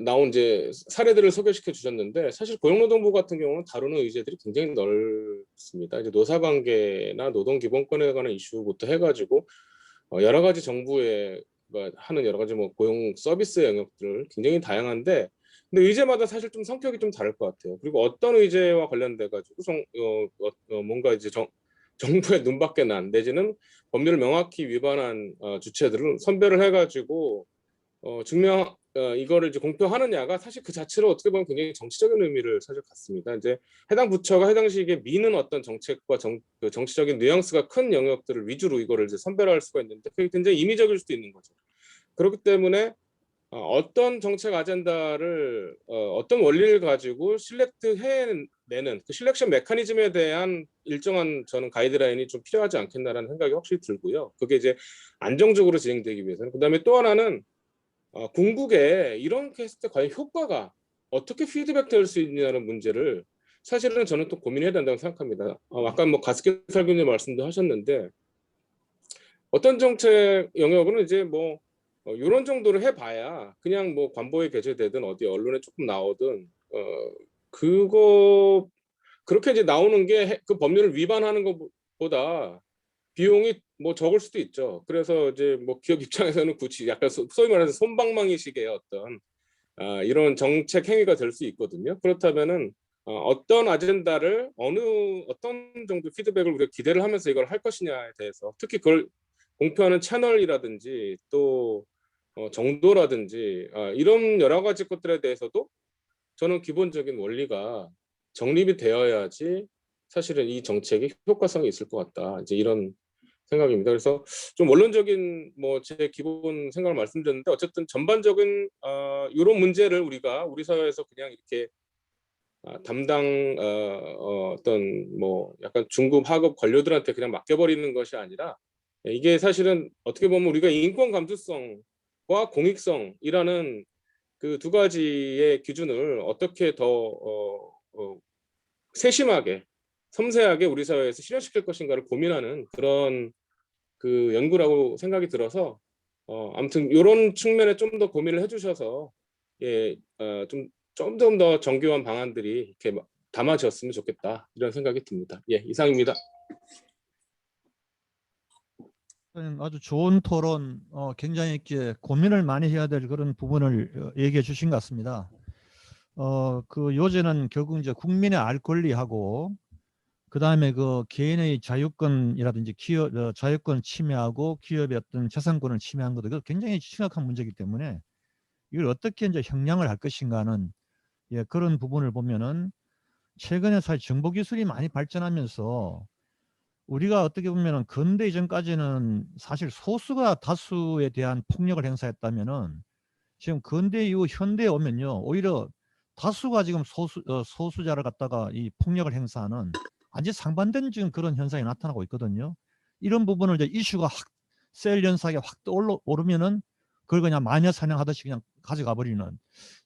나온 이제 사례들을 소개시켜 주셨는데, 사실 고용노동부 같은 경우는 다루는 의제들이 굉장히 넓습니다. 이제 노사관계나 노동기본권에 관한 이슈부터 해가지고 여러 가지 정부에 하는 여러 가지 뭐 고용 서비스 영역들 굉장히 다양한데, 근데 의제마다 사실 좀 성격이 좀 다를 것 같아요. 그리고 어떤 의제와 관련돼 가지고 뭔가 이제 정부의 눈밖에 난 내지는 법률을 명확히 위반한 주체들을 선별을 해가지고 이거를 이제 공표하느냐가 사실 그 자체로 어떻게 보면 굉장히 정치적인 의미를 사실 갖습니다. 이제 해당 부처가 해당 시기에 미는 어떤 정책과 그 정치적인 뉘앙스가 큰 영역들을 위주로 이거를 이제 선별할 수가 있는데, 그게 굉장히 임의적일 수도 있는 거죠. 그렇기 때문에 어떤 정책 아젠다를 어떤 원리를 가지고 실렉트 해내는 그 실렉션 메커니즘에 대한 일정한 저는 가이드라인이 좀 필요하지 않겠나라는 생각이 확실히 들고요. 그게 이제 안정적으로 진행되기 위해서는. 그다음에 또 하나는 궁극에 이렇게 했을 때 과연 효과가 어떻게 피드백 될 수 있냐는 문제를 사실은 저는 또 고민해야 된다고 생각합니다. 아까 뭐 가스켓살균님 말씀도 하셨는데, 어떤 정책 영역은 이제 뭐 이런 정도로 해봐야 그냥 뭐 관보에 게재되든 어디 언론에 조금 나오든 그거 그렇게 이제 나오는 게 그 법률을 위반하는 것보다 비용이 뭐 적을 수도 있죠. 그래서 이제 뭐 기업 입장에서는 굳이 약간 소위 말해서 솜방망이식의 어떤 이런 정책 행위가 될 수 있거든요. 그렇다면은 어떤 아젠다를 어떤 정도 피드백을 우리가 기대를 하면서 이걸 할 것이냐에 대해서, 특히 그걸 공표하는 채널이라든지 또 정도라든지 이런 여러 가지 것들에 대해서도 저는 기본적인 원리가 정립이 되어야지 사실은 이 정책이 효과성이 있을 것 같다. 이제 이런 생각입니다. 그래서 좀 원론적인 뭐 제 기본 생각을 말씀드렸는데, 어쨌든 전반적인 이런 문제를 우리가 우리 사회에서 그냥 이렇게 담당 어떤 뭐 약간 중급 하급 관료들한테 그냥 맡겨버리는 것이 아니라, 이게 사실은 어떻게 보면 우리가 인권 감수성과 공익성이라는 그 두 가지의 기준을 어떻게 더 세심하게 섬세하게 우리 사회에서 실현시킬 것인가를 고민하는 그런 그 연구라고 생각이 들어서 아무튼 이런 측면에 좀 더 고민을 해주셔서 좀 더 정교한 방안들이 이렇게 담아졌으면 좋겠다, 이런 생각이 듭니다. 예, 이상입니다. 아주 좋은 토론, 굉장히 이렇게 고민을 많이 해야 될 그런 부분을 얘기해 주신 것 같습니다. 그 요새는 결국 이제 국민의 알 권리하고 그 다음에 그 개인의 자유권이라든지 기업 자유권 침해하고 기업의 어떤 재산권을 침해한 것도 이거 굉장히 심각한 문제이기 때문에 이걸 어떻게 이제 형량을 할 것인가는 그런 부분을 보면은 최근에 사실 정보 기술이 많이 발전하면서 우리가 어떻게 보면은 근대 이전까지는 사실 소수가 다수에 대한 폭력을 행사했다면은 지금 근대 이후 현대에 오면요, 오히려 다수가 지금 소수자를 갖다가 이 폭력을 행사하는 완전 상반된 지금 그런 현상이 나타나고 있거든요. 이런 부분을 이제 이슈가 셀 연삭에 확 떠오르면은 그걸 그냥 마녀 사냥하듯이 그냥 가져가 버리는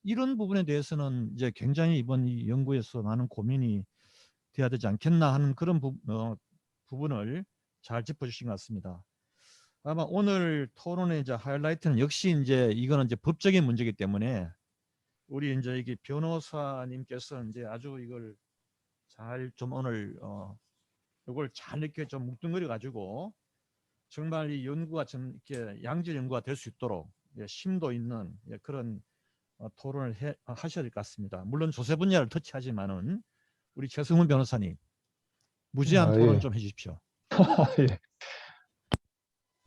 이런 부분에 대해서는 이제 굉장히 이번 이 연구에서 많은 고민이 돼야 되지 않겠나 하는 그런 부분을 잘 짚어주신 것 같습니다. 아마 오늘 토론의 이제 하이라이트는 역시 이제 이거는 이제 법적인 문제이기 때문에 우리 이제 이게 변호사님께서 이제 아주 이걸 잘 좀 오늘 이걸 잘 이렇게 좀 뭉뚱그려 가지고 정말 이 연구가 좀 이렇게 양질 연구가 될 수 있도록 심도 있는 그런 토론을 하셔야 될 것 같습니다. 물론 조세 분야를 터치하지만은 우리 최승훈 변호사님 무제한 토론 예. 좀 해주십시오.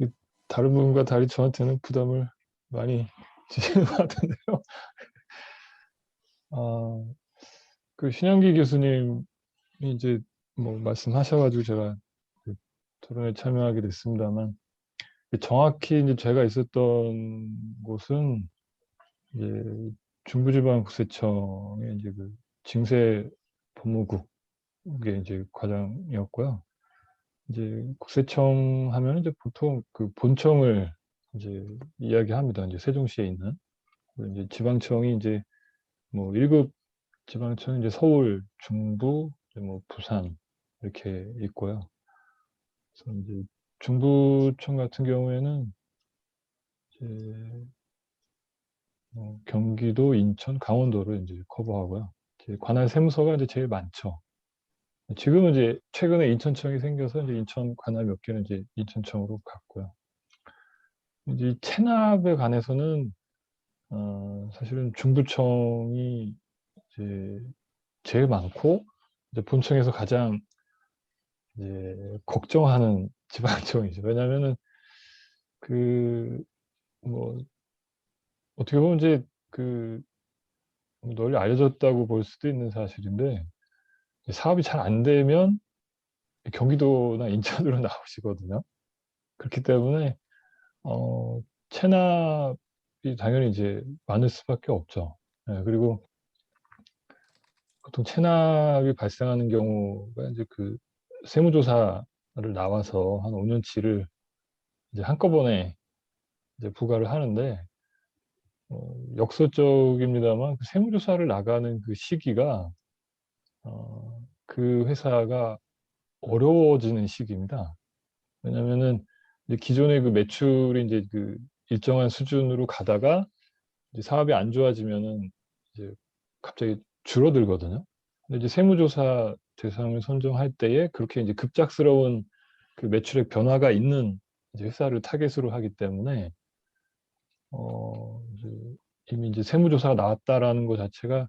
예. 다른 분과 달리 저한테는 부담을 많이 주시는 것 같은데요. 그 신영기 교수님이 이제 뭐 말씀하셔가지고 제가 그 토론에 참여하게 됐습니다만, 정확히 이제 제가 있었던 곳은 이제 중부지방국세청의 이제 그 징세 법무국의 이제 과장이었고요. 이제 국세청 하면 이제 보통 그 본청을 이제 이야기합니다. 이제 세종시에 있는. 그리고 이제 지방청이 이제 뭐 1급 지방청이 이제 서울, 중부, 이제 뭐 부산 이렇게 있고요. 그래서 이제 중부청 같은 경우에는 이제 경기도, 인천, 강원도를 이제 커버하고요. 이제 관할 세무서가 이제 제일 많죠. 지금은 이제 최근에 인천청이 생겨서 이제 인천 관할 몇 개는 이제 인천청으로 갔고요. 이제 이 체납에 관해서는 사실은 중부청이 이제 제일 많고 이제 본청에서 가장 이제 걱정하는 지방청이죠. 왜냐하면은 그 뭐 어떻게 보면 이제 그 널리 알려졌다고 볼 수도 있는 사실인데 사업이 잘 안 되면 경기도나 인천으로 나오시거든요. 그렇기 때문에 체납이 당연히 이제 많을 수밖에 없죠. 예, 그리고 보통 체납이 발생하는 경우가 이제 그 세무조사를 나와서 한 5년치를 이제 한꺼번에 이제 부과를 하는데 역설적입니다만 그 세무조사를 나가는 그 시기가 그 회사가 어려워지는 시기입니다. 왜냐면은 이제 기존의 그 매출이 이제 그 일정한 수준으로 가다가 이제 사업이 안 좋아지면은 이제 갑자기 줄어들거든요. 근데 이제 세무조사 대상을 선정할 때에 그렇게 이제 급작스러운 그 매출액 변화가 있는 이제 회사를 타겟으로 하기 때문에 이제 이미 이제 세무조사가 나왔다라는 것 자체가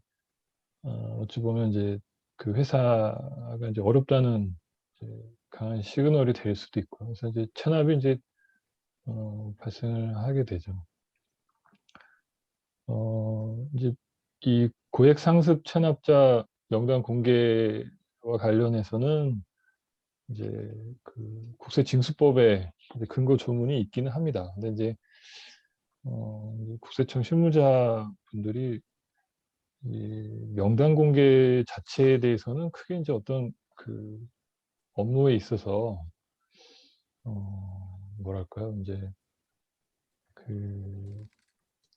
어찌 보면 이제 그 회사가 이제 어렵다는 이제 강한 시그널이 될 수도 있고요. 그래서 이제 체납이 이제 발생을 하게 되죠. 이제 이 고액 상습 체납자 명단 공개와 관련해서는 이제 그 국세징수법에 이제 근거 조문이 있기는 합니다. 근데 이제 국세청 실무자분들이 이 명단 공개 자체에 대해서는 크게 이제 어떤 그 업무에 있어서 뭐랄까요, 이제 그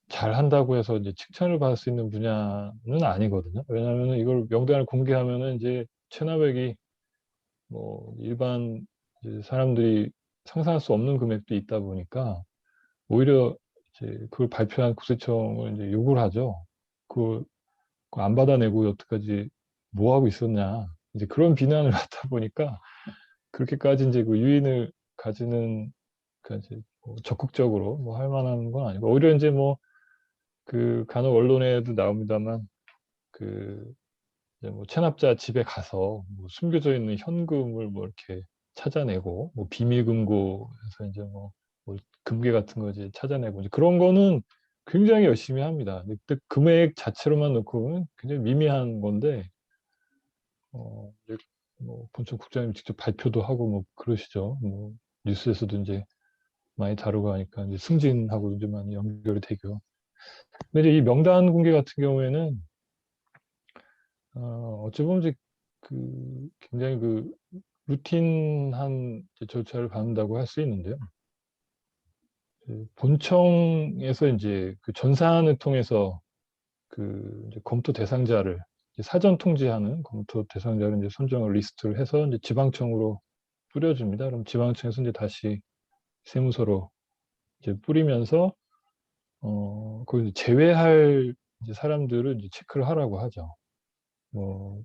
잘한다고 해서 이제 칭찬을 받을 수 있는 분야는 아니거든요. 왜냐하면 이걸 명단을 공개하면은 이제 체납액이 뭐 일반 이제 사람들이 상상할 수 없는 금액도 있다 보니까 오히려 이제 그걸 발표한 국세청을 이제 욕을 하죠. 그걸 안 받아내고 여태까지 뭐 하고 있었냐. 이제 그런 비난을 받다 보니까 그렇게까지 이제 그 유인을 가지는 그 이제 뭐 적극적으로 뭐 할 만한 건 아니고 오히려 이제 뭐 그 간혹 언론에도 나옵니다만 그 이제 뭐 체납자 집에 가서 뭐 숨겨져 있는 현금을 뭐 이렇게 찾아내고 뭐 비밀 금고에서 이제 뭐 금괴 같은 거 이제 찾아내고 이제 그런 거는 굉장히 열심히 합니다. 근데 금액 자체로만 놓고 보면 굉장히 미미한 건데 이제 뭐 본청 국장님 직접 발표도 하고 뭐 그러시죠. 뭐 뉴스에서도 이제 많이 다루고 하니까 이제 승진하고 이제 많이 연결이 되고요. 근데 이제 이 명단 공개 같은 경우에는 어찌 보면 이제 그 굉장히 그 루틴한 이제 절차를 밟는다고 할 수 있는데요. 그 본청에서 이제 그 전산을 통해서 그 이제 검토 대상자를 이제 사전 통지하는 검토 대상자를 이제 선정을 리스트를 해서 이제 지방청으로 뿌려줍니다. 그럼 지방청에서 이제 다시 세무서로 이제 뿌리면서 그걸 제외할 이제 사람들을 이제 체크를 하라고 하죠. 뭐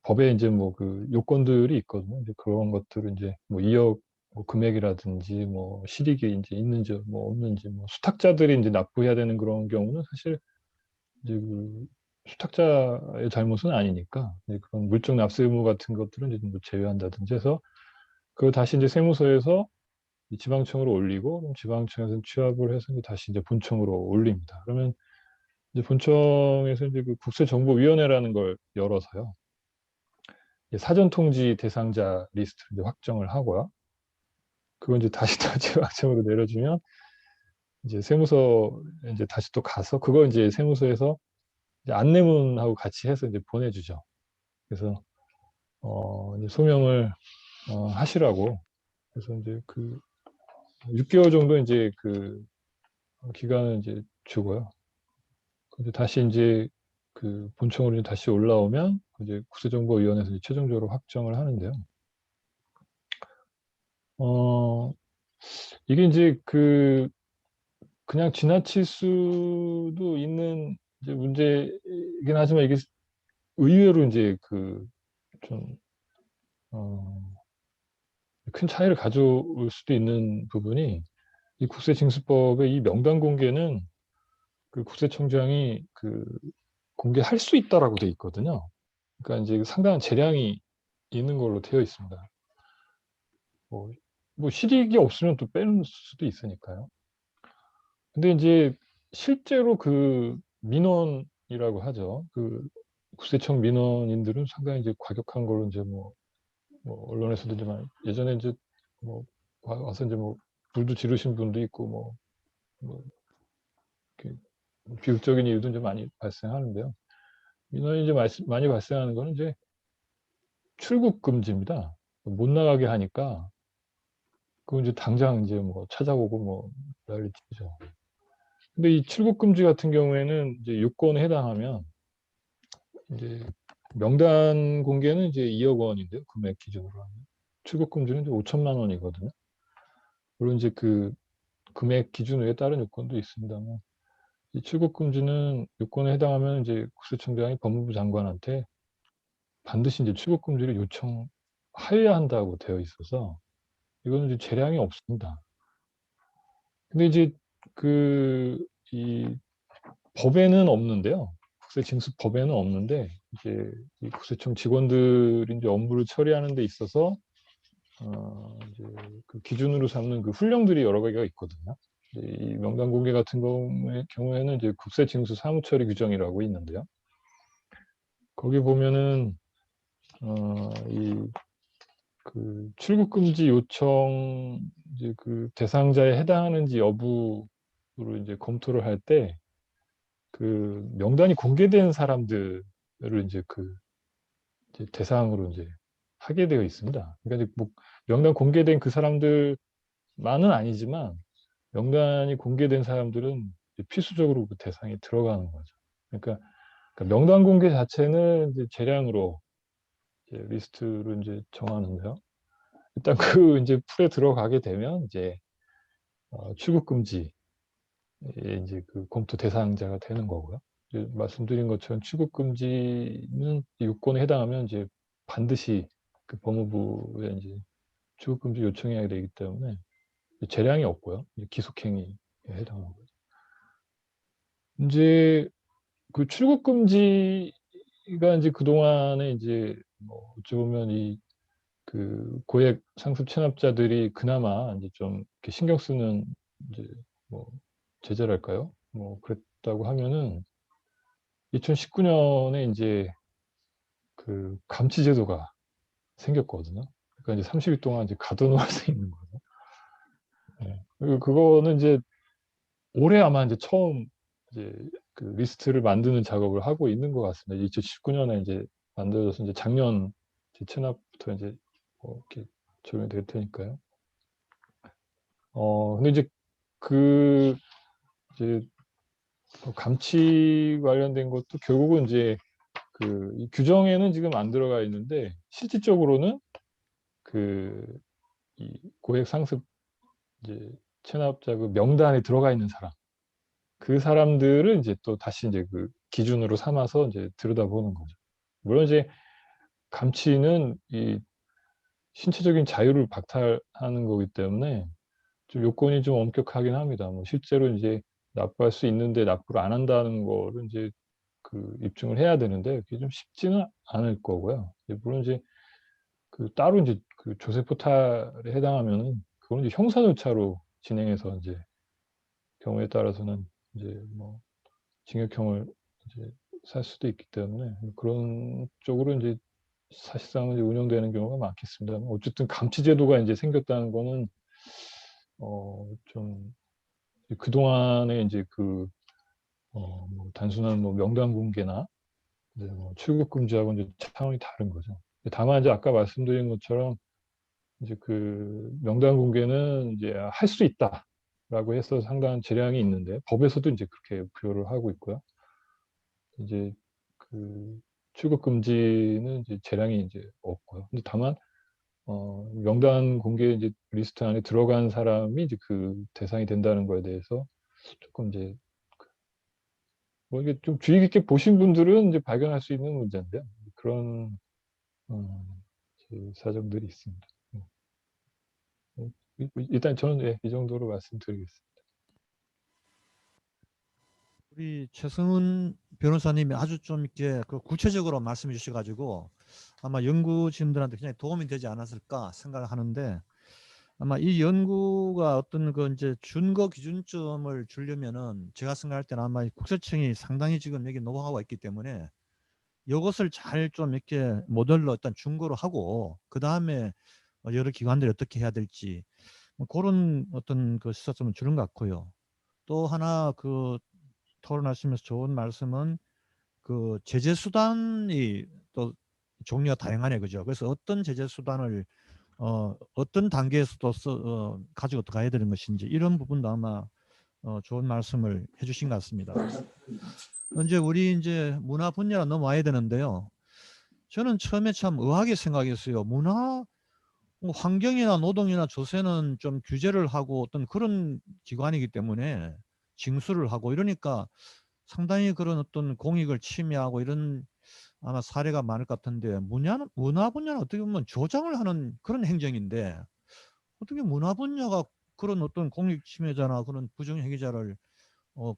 법에 이제 뭐 그 요건들이 있거든요. 이제 그런 것들을 이제 뭐 2억 뭐 금액이라든지 뭐 실익이 이제 있는지 뭐 없는지 뭐 수탁자들이 이제 납부해야 되는 그런 경우는 사실 이제 그 수탁자의 잘못은 아니니까 이제 그런 물적 납세 의무 같은 것들은 이제 뭐 제외한다든지 해서 그걸 다시 이제 세무서에서 지방청으로 올리고 지방청에서 취합을 해서 이제 다시 이제 본청으로 올립니다. 그러면 이제 본청에서 이제 그 국세정보위원회라는 걸 열어서요. 이제 사전 통지 대상자 리스트를 이제 확정을 하고요. 그건 이제 다시 또 재확정으로 내려주면 이제 세무서 이제 다시 또 가서 그거 이제 세무서에서 이제 안내문하고 같이 해서 이제 보내주죠. 그래서 이제 소명을 하시라고. 그래서 이제 그 6개월 정도 이제 그 기간을 이제 주고요. 근데 다시 이제 그 본청으로 다시 올라오면 이제 국세정보위원회에서 이제 최종적으로 확정을 하는데요. 이게 이제 그냥 지나칠 수도 있는 이제 문제이긴 하지만 이게 의외로 이제 좀 큰 차이를 가져올 수도 있는 부분이 이 국세징수법의 이 명단 공개는 그 국세청장이 공개할 수 있다라고 돼 있거든요. 그러니까 이제 상당한 재량이 있는 걸로 되어 있습니다. 뭐 실익이 없으면 또 빼는 수도 있으니까요. 근데 이제 실제로 그 민원이라고 하죠. 그 국세청 민원인들은 상당히 이제 과격한 걸로 이제 뭐 언론에서도 이제 예전에 이제 뭐 와서 이제 뭐 불도 지르신 분도 있고 뭐 이렇게 비극적인 일도 이제 많이 발생하는데요. 민원이 이제 많이 발생하는 거는 이제 출국 금지입니다. 못 나가게 하니까 그건 이제 당장 이제 뭐 찾아오고 뭐 난리치죠. 근데 이 출국 금지 같은 경우에는 이제 요건에 해당하면 이제 명단 공개는 이제 2억 원인데요. 금액 기준으로 하면 출국 금지는 이제 5천만 원이거든요. 물론 이제 그 금액 기준 외에 다른 요건도 있습니다만 이 출국 금지는 요건에 해당하면 이제 국세청장이 법무부 장관한테 반드시 이제 출국 금지를 요청하여야 한다고 되어 있어서 이거는 이제 재량이 없습니다. 근데 이제 이 법에는 없는데요. 국세징수법에는 없는데 이제 이 국세청 직원들이 이제 업무를 처리하는 데 있어서 이제 그 기준으로 삼는 그 훈령들이 여러 가지가 있거든요. 이 명단 공개 같은 경우에는 이제 국세징수 사무처리 규정이라고 있는데요. 거기 보면은 그 출국 금지 요청 이제 그 대상자에 해당하는지 여부로 이제 검토를 할 때 그 명단이 공개된 사람들을 이제 이제 대상으로 이제 하게 되어 있습니다. 그러니까 이제 뭐 명단 공개된 그 사람들만은 아니지만 명단이 공개된 사람들은 필수적으로 그 대상에 들어가는 거죠. 그러니까 명단 공개 자체는 이제 재량으로 이제 리스트로 이제 정하는데요. 일단 이제 풀에 들어가게 되면 이제 출국 금지에 이제 그 검토 대상자가 되는 거고요. 이제 말씀드린 것처럼 출국 금지는 요건에 해당하면 이제 반드시 그 법무부에 이제 출국 금지 요청해야 되기 때문에 재량이 없고요. 이제 기속행위에 해당하는 거죠. 이제 그 출국 금지가 이제 그동안에 이제 뭐 어찌 보면 그 고액 상습 체납자들이 그나마 이제 좀 이렇게 신경 쓰는 이제 뭐 제재랄까요? 뭐 그랬다고 하면은 2019년에 이제 그 감치 제도가 생겼거든요. 그러니까 이제 30일 동안 이제 가둬놓을 수 있는 거죠. 네. 그리고 그거는 이제 올해 아마 이제 처음 이제 그 리스트를 만드는 작업을 하고 있는 것 같습니다. 2019년에 이제 만들어져서 이제 작년 체납부터 이제 뭐 이렇게 적용이 될 테니까요. 근데 이제 이제 감치 관련된 것도 결국은 이제 이 규정에는 지금 안 들어가 있는데 실질적으로는 이 고액 상습 이제 체납자 그 명단에 들어가 있는 사람 그 사람들을 이제 또 다시 이제 그 기준으로 삼아서 이제 들여다보는 거죠. 물론 이제 감치는 이 신체적인 자유를 박탈하는 거기 때문에 좀 요건이 좀 엄격하긴 합니다. 뭐 실제로 이제 납부할 수 있는데 납부를 안 한다는 거를 이제 입증을 해야 되는데 그게 좀 쉽지는 않을 거고요. 물론 이제 따로 이제 조세 포탈에 해당하면은 그건 이제 형사 절차로 진행해서 이제 경우에 따라서는 이제 뭐 징역형을 이제 살 수도 있기 때문에 그런 쪽으로 이제 사실상은 이제 운영되는 경우가 많겠습니다. 어쨌든 감치 제도가 이제 생겼다는 거는 좀 그동안에 이제 뭐 단순한 뭐 명단 공개나 이제 뭐 출국 금지하고 이제 차원이 다른 거죠. 다만 이제 아까 말씀드린 것처럼 이제 그 명단 공개는 이제 할 수 있다라고 해서 상당한 재량이 있는데 법에서도 이제 그렇게 부여를 하고 있고요. 이제 그 출국 금지는 이제 재량이 이제 없고요. 근데 다만 명단 공개 이제 리스트 안에 들어간 사람이 이제 그 대상이 된다는 거에 대해서 조금 이제 뭐 이게 좀 주의 깊게 보신 분들은 이제 발견할 수 있는 문제인데요. 그런 이제 사정들이 있습니다. 일단 저는 이 정도로 말씀드리겠습니다. 우리 최승훈 변호사님이 아주 좀 이렇게 그 구체적으로 말씀해 주셔가지고 아마 연구진들한테 굉장히 도움이 되지 않았을까 생각을 하는데, 아마 이 연구가 어떤 그 이제 준거 기준점을 주려면은 제가 생각할 때는 아마 이 국세청이 상당히 지금 여기 노하우가 있기 때문에 이것을 잘 좀 이렇게 모델로 일단 준거로 하고 그 다음에 여러 기관들이 어떻게 해야 될지 뭐 그런 어떤 그 시사점을 주는 것 같고요. 또 하나 그 토론하시면서 좋은 말씀은 그 제재 수단이 또 종류가 다양하네, 그죠? 그래서 어떤 제재 수단을 어떤 단계에서도 가지고 가야 되는 것인지 이런 부분도 아마 좋은 말씀을 해주신 것 같습니다. 이제 우리 이제 문화 분야로 넘어와야 되는데요. 저는 처음에 참 의아하게 생각했어요. 문화, 뭐 환경이나 노동이나 조세는 좀 규제를 하고 어떤 그런 기관이기 때문에 징수를 하고 이러니까 상당히 그런 어떤 공익을 침해하고 이런 아마 사례가 많을 것 같은데, 문화 분야는 어떻게 보면 조장을 하는 그런 행정인데 어떻게 문화 분야가 그런 어떤 공익 침해자나 그런 부정 행위자를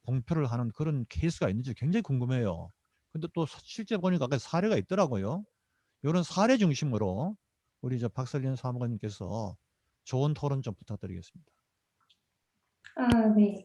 공표를 하는 그런 케이스가 있는지 굉장히 궁금해요. 근데 또 실제 보니까 아까 사례가 있더라고요. 이런 사례 중심으로 우리 저 박설린 사무관님께서 좋은 토론 좀 부탁드리겠습니다. 네.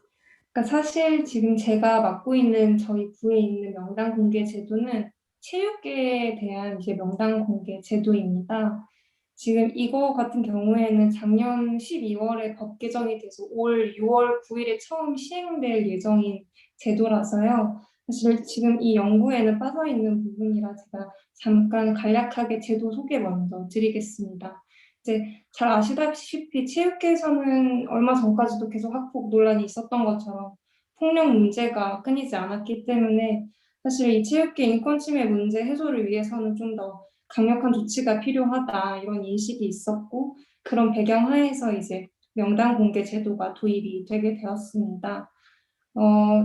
그러니까 사실 지금 제가 맡고 있는 저희 부에 있는 명단 공개 제도는 체육계에 대한 이제 명단 공개 제도입니다. 지금 이거 같은 경우에는 작년 12월에 법 개정이 돼서 올 6월 9일에 처음 시행될 예정인 제도라서요. 사실 지금 이 연구에는 빠져 있는 부분이라 제가 잠깐 간략하게 제도 소개 먼저 드리겠습니다. 이제 잘 아시다시피 체육계에서는 얼마 전까지도 계속 학폭 논란이 있었던 것처럼 폭력 문제가 끊이지 않았기 때문에 사실 이 체육계 인권 침해 문제 해소를 위해서는 좀 더 강력한 조치가 필요하다 이런 인식이 있었고, 그런 배경 하에서 이제 명단 공개 제도가 도입이 되게 되었습니다.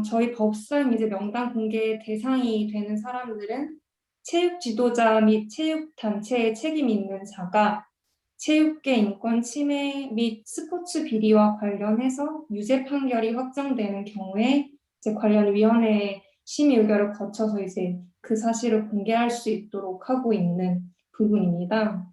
저희 법상 이제 명단 공개 대상이 되는 사람들은 체육 지도자 및 체육 단체에 책임 있는 자가 체육계 인권 침해 및 스포츠 비리와 관련해서 유죄 판결이 확정되는 경우에 이제 관련 위원회의 심의 의결을 거쳐서 이제 그 사실을 공개할 수 있도록 하고 있는 부분입니다.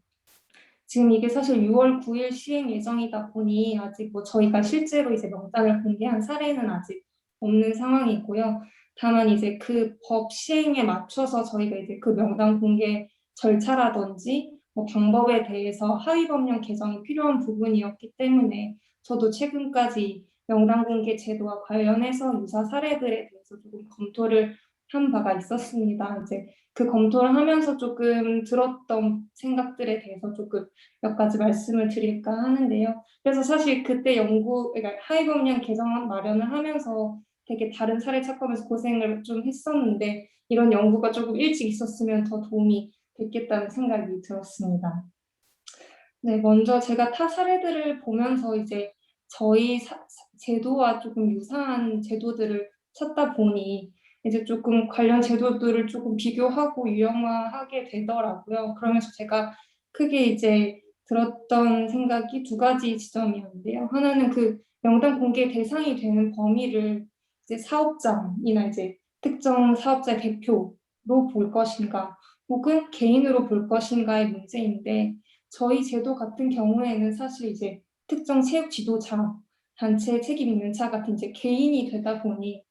지금 이게 사실 6월 9일 시행 예정이다 보니 아직 뭐 저희가 실제로 이제 명단을 공개한 사례는 아직 없는 상황이고요. 다만 이제 그 법 시행에 맞춰서 저희가 이제 그 명단 공개 절차라든지 뭐 방법에 대해서 하위 법령 개정이 필요한 부분이었기 때문에 저도 최근까지 명단 공개 제도와 관련해서 유사 사례들에 대해서 조금 검토를 한 바가 있었습니다. 이제 그 검토를 하면서 조금 들었던 생각들에 대해서 조금 몇 가지 말씀을 드릴까 하는데요. 그래서 사실 그때 그러니까 하위 법령 개정 마련을 하면서 되게 다른 사례 찾아가면서 고생을 좀 했었는데, 이런 연구가 조금 일찍 있었으면 더 도움이 됐겠다는 생각이 들었습니다. 네, 먼저 제가 타 사례들을 보면서 이제 저희 제도와 조금 유사한 제도들을 찾다 보니 이제 조금 관련 제도들을 조금 비교하고 유형화하게 되더라고요. 그러면서 제가 크게 이제 들었던 생각이 두 가지 지점이었는데요. 하나는 그 명단 공개 대상이 되는 범위를 이제 사업장이나 이제 특정 사업자의 대표로 볼 것인가, 혹은 개인으로 볼 것인가의 문제인데, 저희 제도 같은 경우에는 사실 이제 특정 체육 지도자, 단체 책임 있는 자 같은 이제 개인이 되다 보니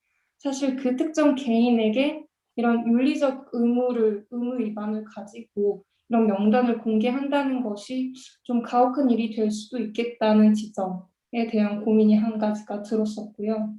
사실 그 특정 개인에게 이런 윤리적 의무 위반을 가지고 이런 명단을 공개한다는 것이 좀 가혹한 일이 될 수도 있겠다는 지점에 대한 고민이 한 가지가 들었었고요.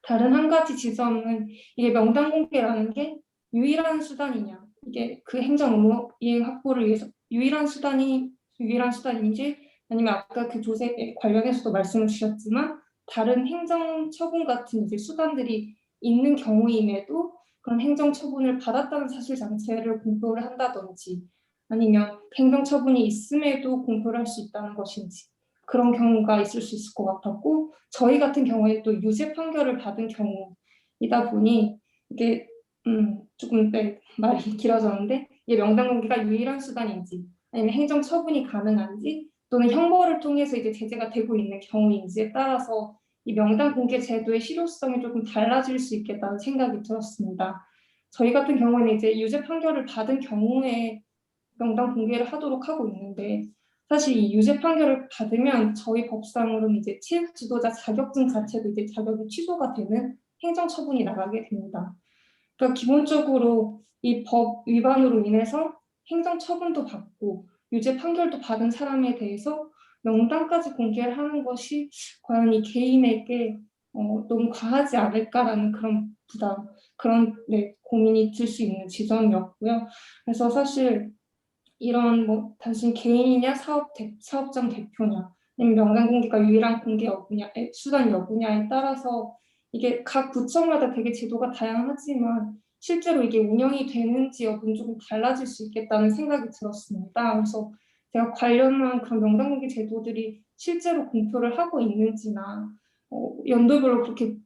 다른 한 가지 지점은 이게 명단 공개라는 게 유일한 수단이냐, 이게 그 행정 의무 이행 확보를 위해서 유일한 수단인지 아니면 아까 그 조세 관련해서도 말씀을 주셨지만 다른 행정 처분 같은 이제 수단들이 있는 경우임에도 그런 행정 처분을 받았다는 사실 자체를 공표를 한다든지 아니면 행정 처분이 있음에도 공표를 할 수 있다는 것인지 그런 경우가 있을 수 있을 것 같았고 저희 같은 경우에 또 유죄 판결을 받은 경우이다 보니 이게 조금 말이 길어졌는데 이게 명단 공개가 유일한 수단인지 아니면 행정 처분이 가능한지 또는 형벌을 통해서 이제 제재가 되고 있는 경우인지에 따라서 이 명단 공개 제도의 실효성이 조금 달라질 수 있겠다는 생각이 들었습니다. 저희 같은 경우에는 이제 유죄 판결을 받은 경우에 명단 공개를 하도록 하고 있는데 사실 이 유죄 판결을 받으면 저희 법상으로는 이제 체육 지도자 자격증 자체도 이제 자격이 취소가 되는 행정 처분이 나가게 됩니다. 그러니까 기본적으로 이 법 위반으로 인해서 행정 처분도 받고 유죄 판결도 받은 사람에 대해서 명단까지 공개를 하는 것이 과연 이 개인에게 너무 과하지 않을까라는 그런 부담, 그런 고민이 들 수 있는 지점이었고요. 그래서 사실 이런 뭐 단순 개인이냐 사업장 대표냐 아니면 명단 공개가 유일한 공개 여부냐 수단 여부냐에 따라서 이게 각 부처마다 되게 제도가 다양하지만 실제로 이게 운영이 되는지 여부는 조금 달라질 수 있겠다는 생각이 들었습니다. 그래서 제가 관련한 그런 명단 공개 제도들이 실제로 공표를 하고 있는지나 연도별로 그렇게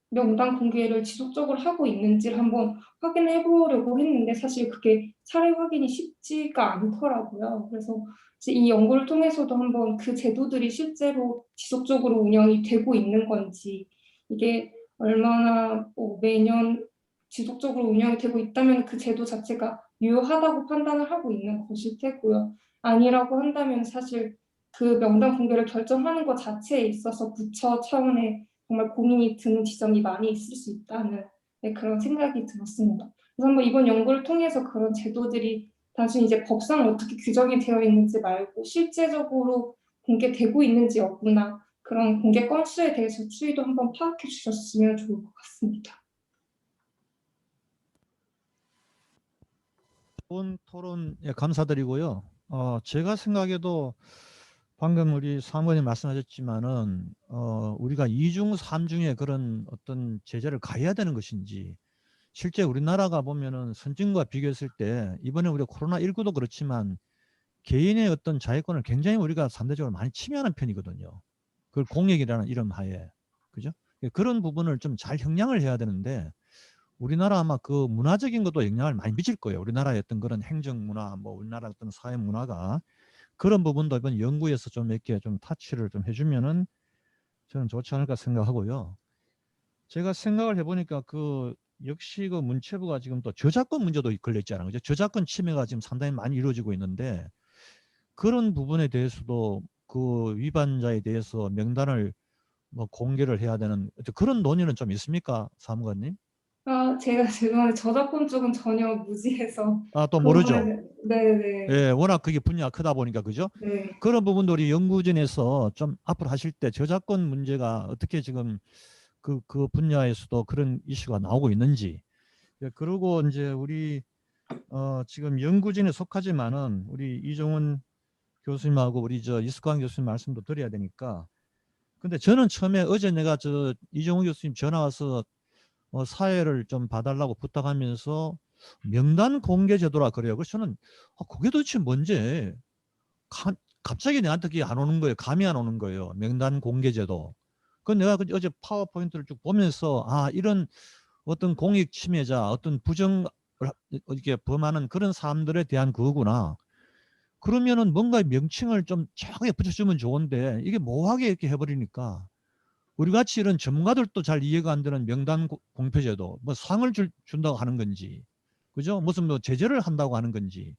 명단 공개를 지속적으로 하고 있는지를 한번 확인해 보려고 했는데 사실 그게 사례 확인이 쉽지가 않더라고요. 그래서 이 연구를 통해서도 한번 그 제도들이 실제로 지속적으로 운영이 되고 있는 건지 이게 얼마나 매년 지속적으로 운영이 되고 있다면 그 제도 자체가 유효하다고 판단을 하고 있는 것일 테고요. 아니라고 한다면 사실 그 명단 공개를 결정하는 것 자체에 있어서 부처 차원의 정말 고민이 드는 지점이 많이 있을 수 있다는 그런 생각이 들었습니다. 그래서 한번 이번 연구를 통해서 그런 제도들이 단순히 이제 법상 어떻게 규정이 되어 있는지 말고 실제적으로 공개되고 있는지 여부나 그런 공개 건수에 대해서 추이도 한번 파악해 주셨으면 좋을 것 같습니다. 좋은 토론 감사드리고요. 제가 생각해도 방금 우리 사무관님 말씀하셨지만은 우리가 2중, 3중의 그런 어떤 제재를 가해야 되는 것인지 실제 우리나라가 보면은 선진국과 비교했을 때 이번에 우리가 코로나19도 그렇지만 개인의 어떤 자유권을 굉장히 우리가 상대적으로 많이 침해하는 편이거든요. 그걸 공익이라는 이름 하에. 그죠? 그런 부분을 좀 잘 형량을 해야 되는데 우리나라 아마 그 문화적인 것도 영향을 많이 미칠 거예요. 우리나라의 어떤 그런 행정 문화, 뭐 우리나라 어떤 사회 문화가 그런 부분도 이번 연구에서 좀 이렇게 좀 타치를 좀 해주면은 저는 좋지 않을까 생각하고요. 제가 생각을 해보니까 역시 그 문체부가 지금 또 저작권 문제도 걸려 있잖아요. 그죠? 저작권 침해가 지금 상당히 많이 이루어지고 있는데 그런 부분에 대해서도 그 위반자에 대해서 명단을 뭐 공개를 해야 되는 그런 논의는 좀 있습니까, 사무관님? 제가 죄송한데 저작권 쪽은 전혀 무지해서 또 그 모르죠. 부분에 네네. 예, 워낙 그게 분야가 크다 보니까 그죠? 네. 그런 부분도 우리 연구진에서 좀 앞으로 하실 때 저작권 문제가 어떻게 지금 그 분야에서도 그런 이슈가 나오고 있는지. 예, 그리고 이제 우리 지금 연구진에 속하지만은 우리 이종훈 교수님하고 우리 이스광 교수님 말씀도 드려야 되니까. 근데 저는 처음에 어제 내가 이종훈 교수님 전화 와서 사회를 좀 봐달라고 부탁하면서 명단 공개 제도라 그래요. 그래서 저는 그게 도대체 뭔지 갑자기 내한테 그게 안 오는 거예요. 감이 안 오는 거예요. 명단 공개 제도. 그건 내가 어제 파워포인트를 쭉 보면서 이런 어떤 공익 침해자, 어떤 부정을 이렇게 범하는 그런 사람들에 대한 그거구나. 그러면은 뭔가 명칭을 좀 정확하게 붙여주면 좋은데 이게 모호하게 이렇게 해버리니까 우리 같이 이런 전문가들도 잘 이해가 안 되는 명단 공표제도 뭐 상을 준다고 하는 건지 그죠? 무슨 뭐 제재를 한다고 하는 건지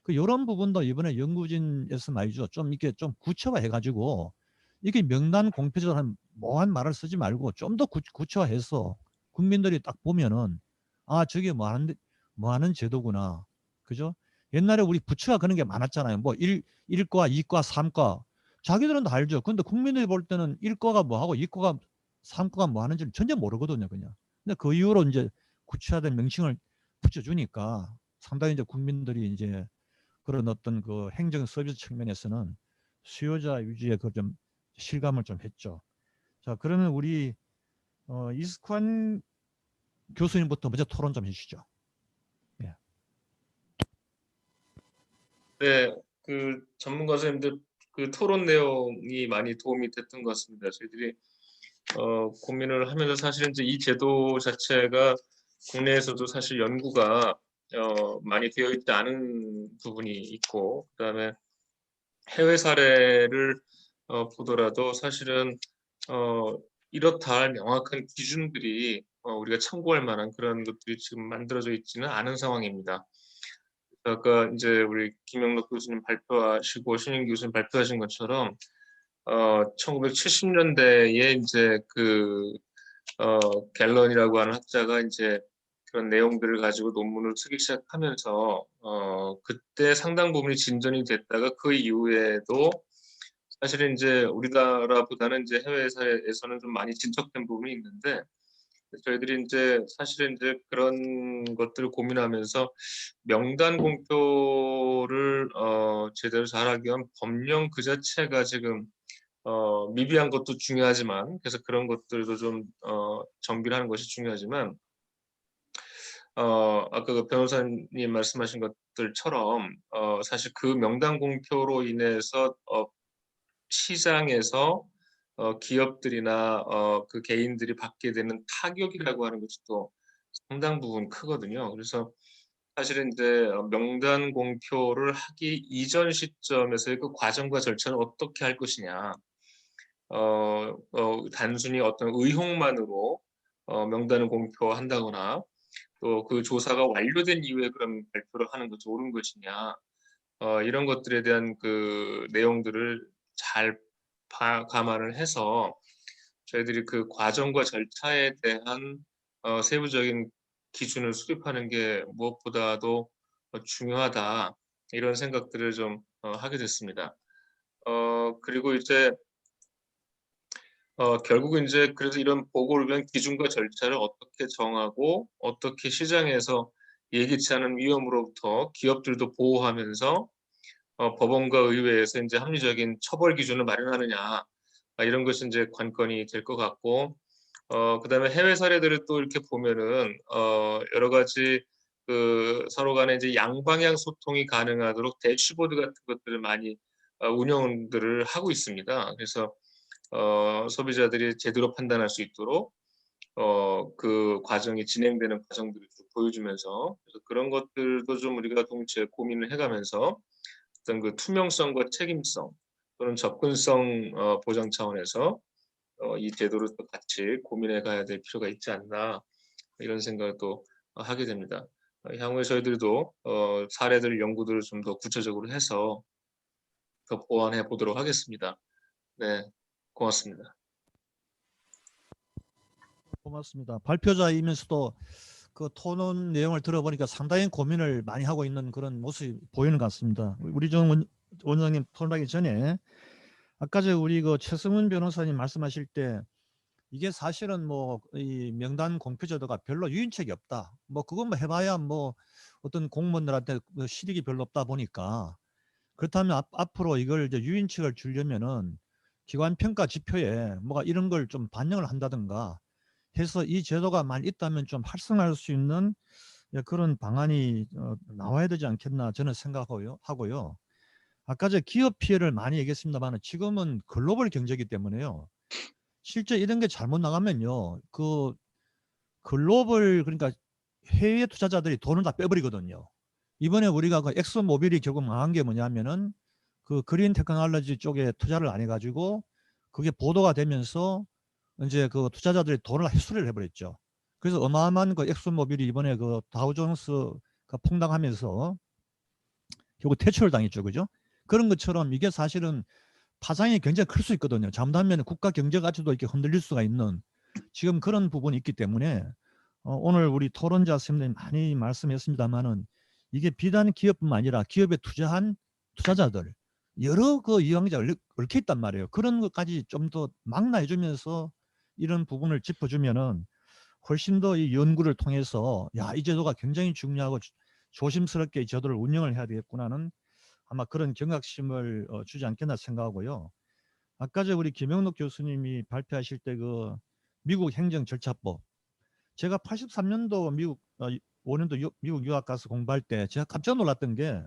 이런 부분도 이번에 연구진에서 말이죠. 좀 이렇게 좀 구체화해 가지고 이게 명단 공표제도라는 모호한 말을 쓰지 말고 좀 더 구체화해서 국민들이 딱 보면은 아 저게 뭐 하는 제도구나. 그죠? 옛날에 우리 부처가 그런 게 많았잖아요. 뭐 1과, 2과, 3과. 자기들은 다 알죠. 근데 국민들이 볼 때는 1과가 뭐 하고 2과가 3과가 뭐 하는지를 전혀 모르거든요, 그냥. 근데 그 이후로 이제 구체화된 명칭을 붙여주니까 상당히 이제 국민들이 이제 그런 어떤 그 행정 서비스 측면에서는 수요자 위주의 그 좀 실감을 좀 했죠. 자, 그러면 우리 이스관 교수님부터 먼저 토론 좀 해주시죠. 네, 그 전문가 선생님들 그 토론 내용이 많이 도움이 됐던 것 같습니다. 저희들이 고민을 하면서 사실 이제 이 제도 자체가 국내에서도 사실 연구가 많이 되어 있지 않은 부분이 있고, 그다음에 해외 사례를 보더라도 사실은 이렇다 할 명확한 기준들이 우리가 참고할 만한 그런 것들이 지금 만들어져 있지는 않은 상황입니다. 아까 이제 우리 김영록 교수님 발표하시고 신인 교수님 발표하신 것처럼 1970년대에 이제 갤런이라고 하는 학자가 이제 그런 내용들을 가지고 논문을 쓰기 시작하면서 그때 상당 부분이 진전이 됐다가 그 이후에도 사실은 이제 우리나라보다는 이제 해외 사회에서는 좀 많이 진척된 부분이 있는데 저희들이 이제 사실은 이제 그런 것들을 고민하면서 명단 공표를 제대로 잘하기 위한 법령 그 자체가 지금 미비한 것도 중요하지만 그래서 그런 것들도 좀 정비를 하는 것이 중요하지만 아까 그 변호사님 말씀하신 것들처럼 사실 그 명단 공표로 인해서 시장에서 기업들이나 그 개인들이 받게 되는 타격이라고 하는 것이 또 상당 부분 크거든요. 그래서 사실은 이제 명단 공표를 하기 이전 시점에서의 그 과정과 절차는 어떻게 할 것이냐. 단순히 어떤 의혹만으로 명단을 공표한다거나 또 그 조사가 완료된 이후에 그럼 발표를 하는 것이 옳은 것이냐. 이런 것들에 대한 그 내용들을 잘 감안을 해서 저희들이 그 과정과 절차에 대한 세부적인 기준을 수립하는 게 무엇보다도 중요하다 이런 생각들을 좀 하게 됐습니다. 그리고 이제 결국은 이제 그래서 이런 보고를 위한 기준과 절차를 어떻게 정하고 어떻게 시장에서 예기치 않은 위험으로부터 기업들도 보호하면서 법원과 의회에서 이제 합리적인 처벌 기준을 마련하느냐 이런 것이 이제 관건이 될 것 같고 그다음에 해외 사례들을 또 이렇게 보면은 여러 가지 그 서로 간에 이제 양방향 소통이 가능하도록 대시보드 같은 것들을 많이 운영들을 하고 있습니다. 그래서 소비자들이 제대로 판단할 수 있도록 그 과정이 진행되는 과정들을 쭉 보여주면서 그래서 그런 것들도 좀 우리가 동시에 고민을 해가면서 어떤 그 투명성과 책임성 또는 접근성 보장 차원에서 이 제도를 또 같이 고민해 가야 될 필요가 있지 않나 이런 생각도 하게 됩니다. 향후에 저희들도 사례들 연구들을 좀 더 구체적으로 해서 더 보완해 보도록 하겠습니다. 네, 고맙습니다. 고맙습니다. 발표자이면서도 그 토론 내용을 들어보니까 상당히 고민을 많이 하고 있는 그런 모습이 보이는 것 같습니다. 우리 정 원장님 토론하기 전에 아까 우리 그 최승훈 변호사님 말씀하실 때 이게 사실은 뭐 이 명단 공표 제도가 별로 유인책이 없다. 뭐 그건 뭐 해봐야 뭐 어떤 공무원들한테 실익이 별로 없다 보니까 그렇다면 앞으로 이걸 이제 유인책을 주려면은 기관 평가 지표에 뭐가 이런 걸 좀 반영을 한다든가 해서 이 제도가 만약 있다면 좀 활성화할 수 있는 그런 방안이 나와야 되지 않겠나 저는 생각하고요. 아까 기업 피해를 많이 얘기했습니다만 지금은 글로벌 경제이기 때문에요. 실제 이런 게 잘못 나가면요. 그 글로벌 그러니까 해외 투자자들이 돈을 다 빼버리거든요. 이번에 우리가 그 엑소모빌이 결국 망한 게 뭐냐면은 그 그린 테크놀로지 쪽에 투자를 안 해가지고 그게 보도가 되면서 이제 그 투자자들이 돈을 회수를 해버렸죠. 그래서 어마어마한 그 엑소모빌이 이번에 그 다우존스가 폭락하면서 결국 퇴출을 당했죠, 그죠? 그런 것처럼 이게 사실은 파장이 굉장히 클 수 있거든요. 잘못하면 국가 경제 가치도 이렇게 흔들릴 수가 있는 지금 그런 부분이 있기 때문에 오늘 우리 토론자 선생님 많이 말씀했습니다만은 이게 비단 기업뿐만 아니라 기업에 투자한 투자자들 여러 그 이용자가 얽혀 있단 말이에요. 그런 것까지 좀 더 망라해 주면서 이런 부분을 짚어주면은 훨씬 더 이 연구를 통해서 야, 이 제도가 굉장히 중요하고 조심스럽게 이 제도를 운영을 해야 되겠구나는 아마 그런 경각심을 주지 않겠나 생각하고요. 아까 저 우리 김영록 교수님이 발표하실 때 그 미국 행정절차법, 제가 83년도 미국 5년도 미국 유학 가서 공부할 때 제가 깜짝 놀랐던 게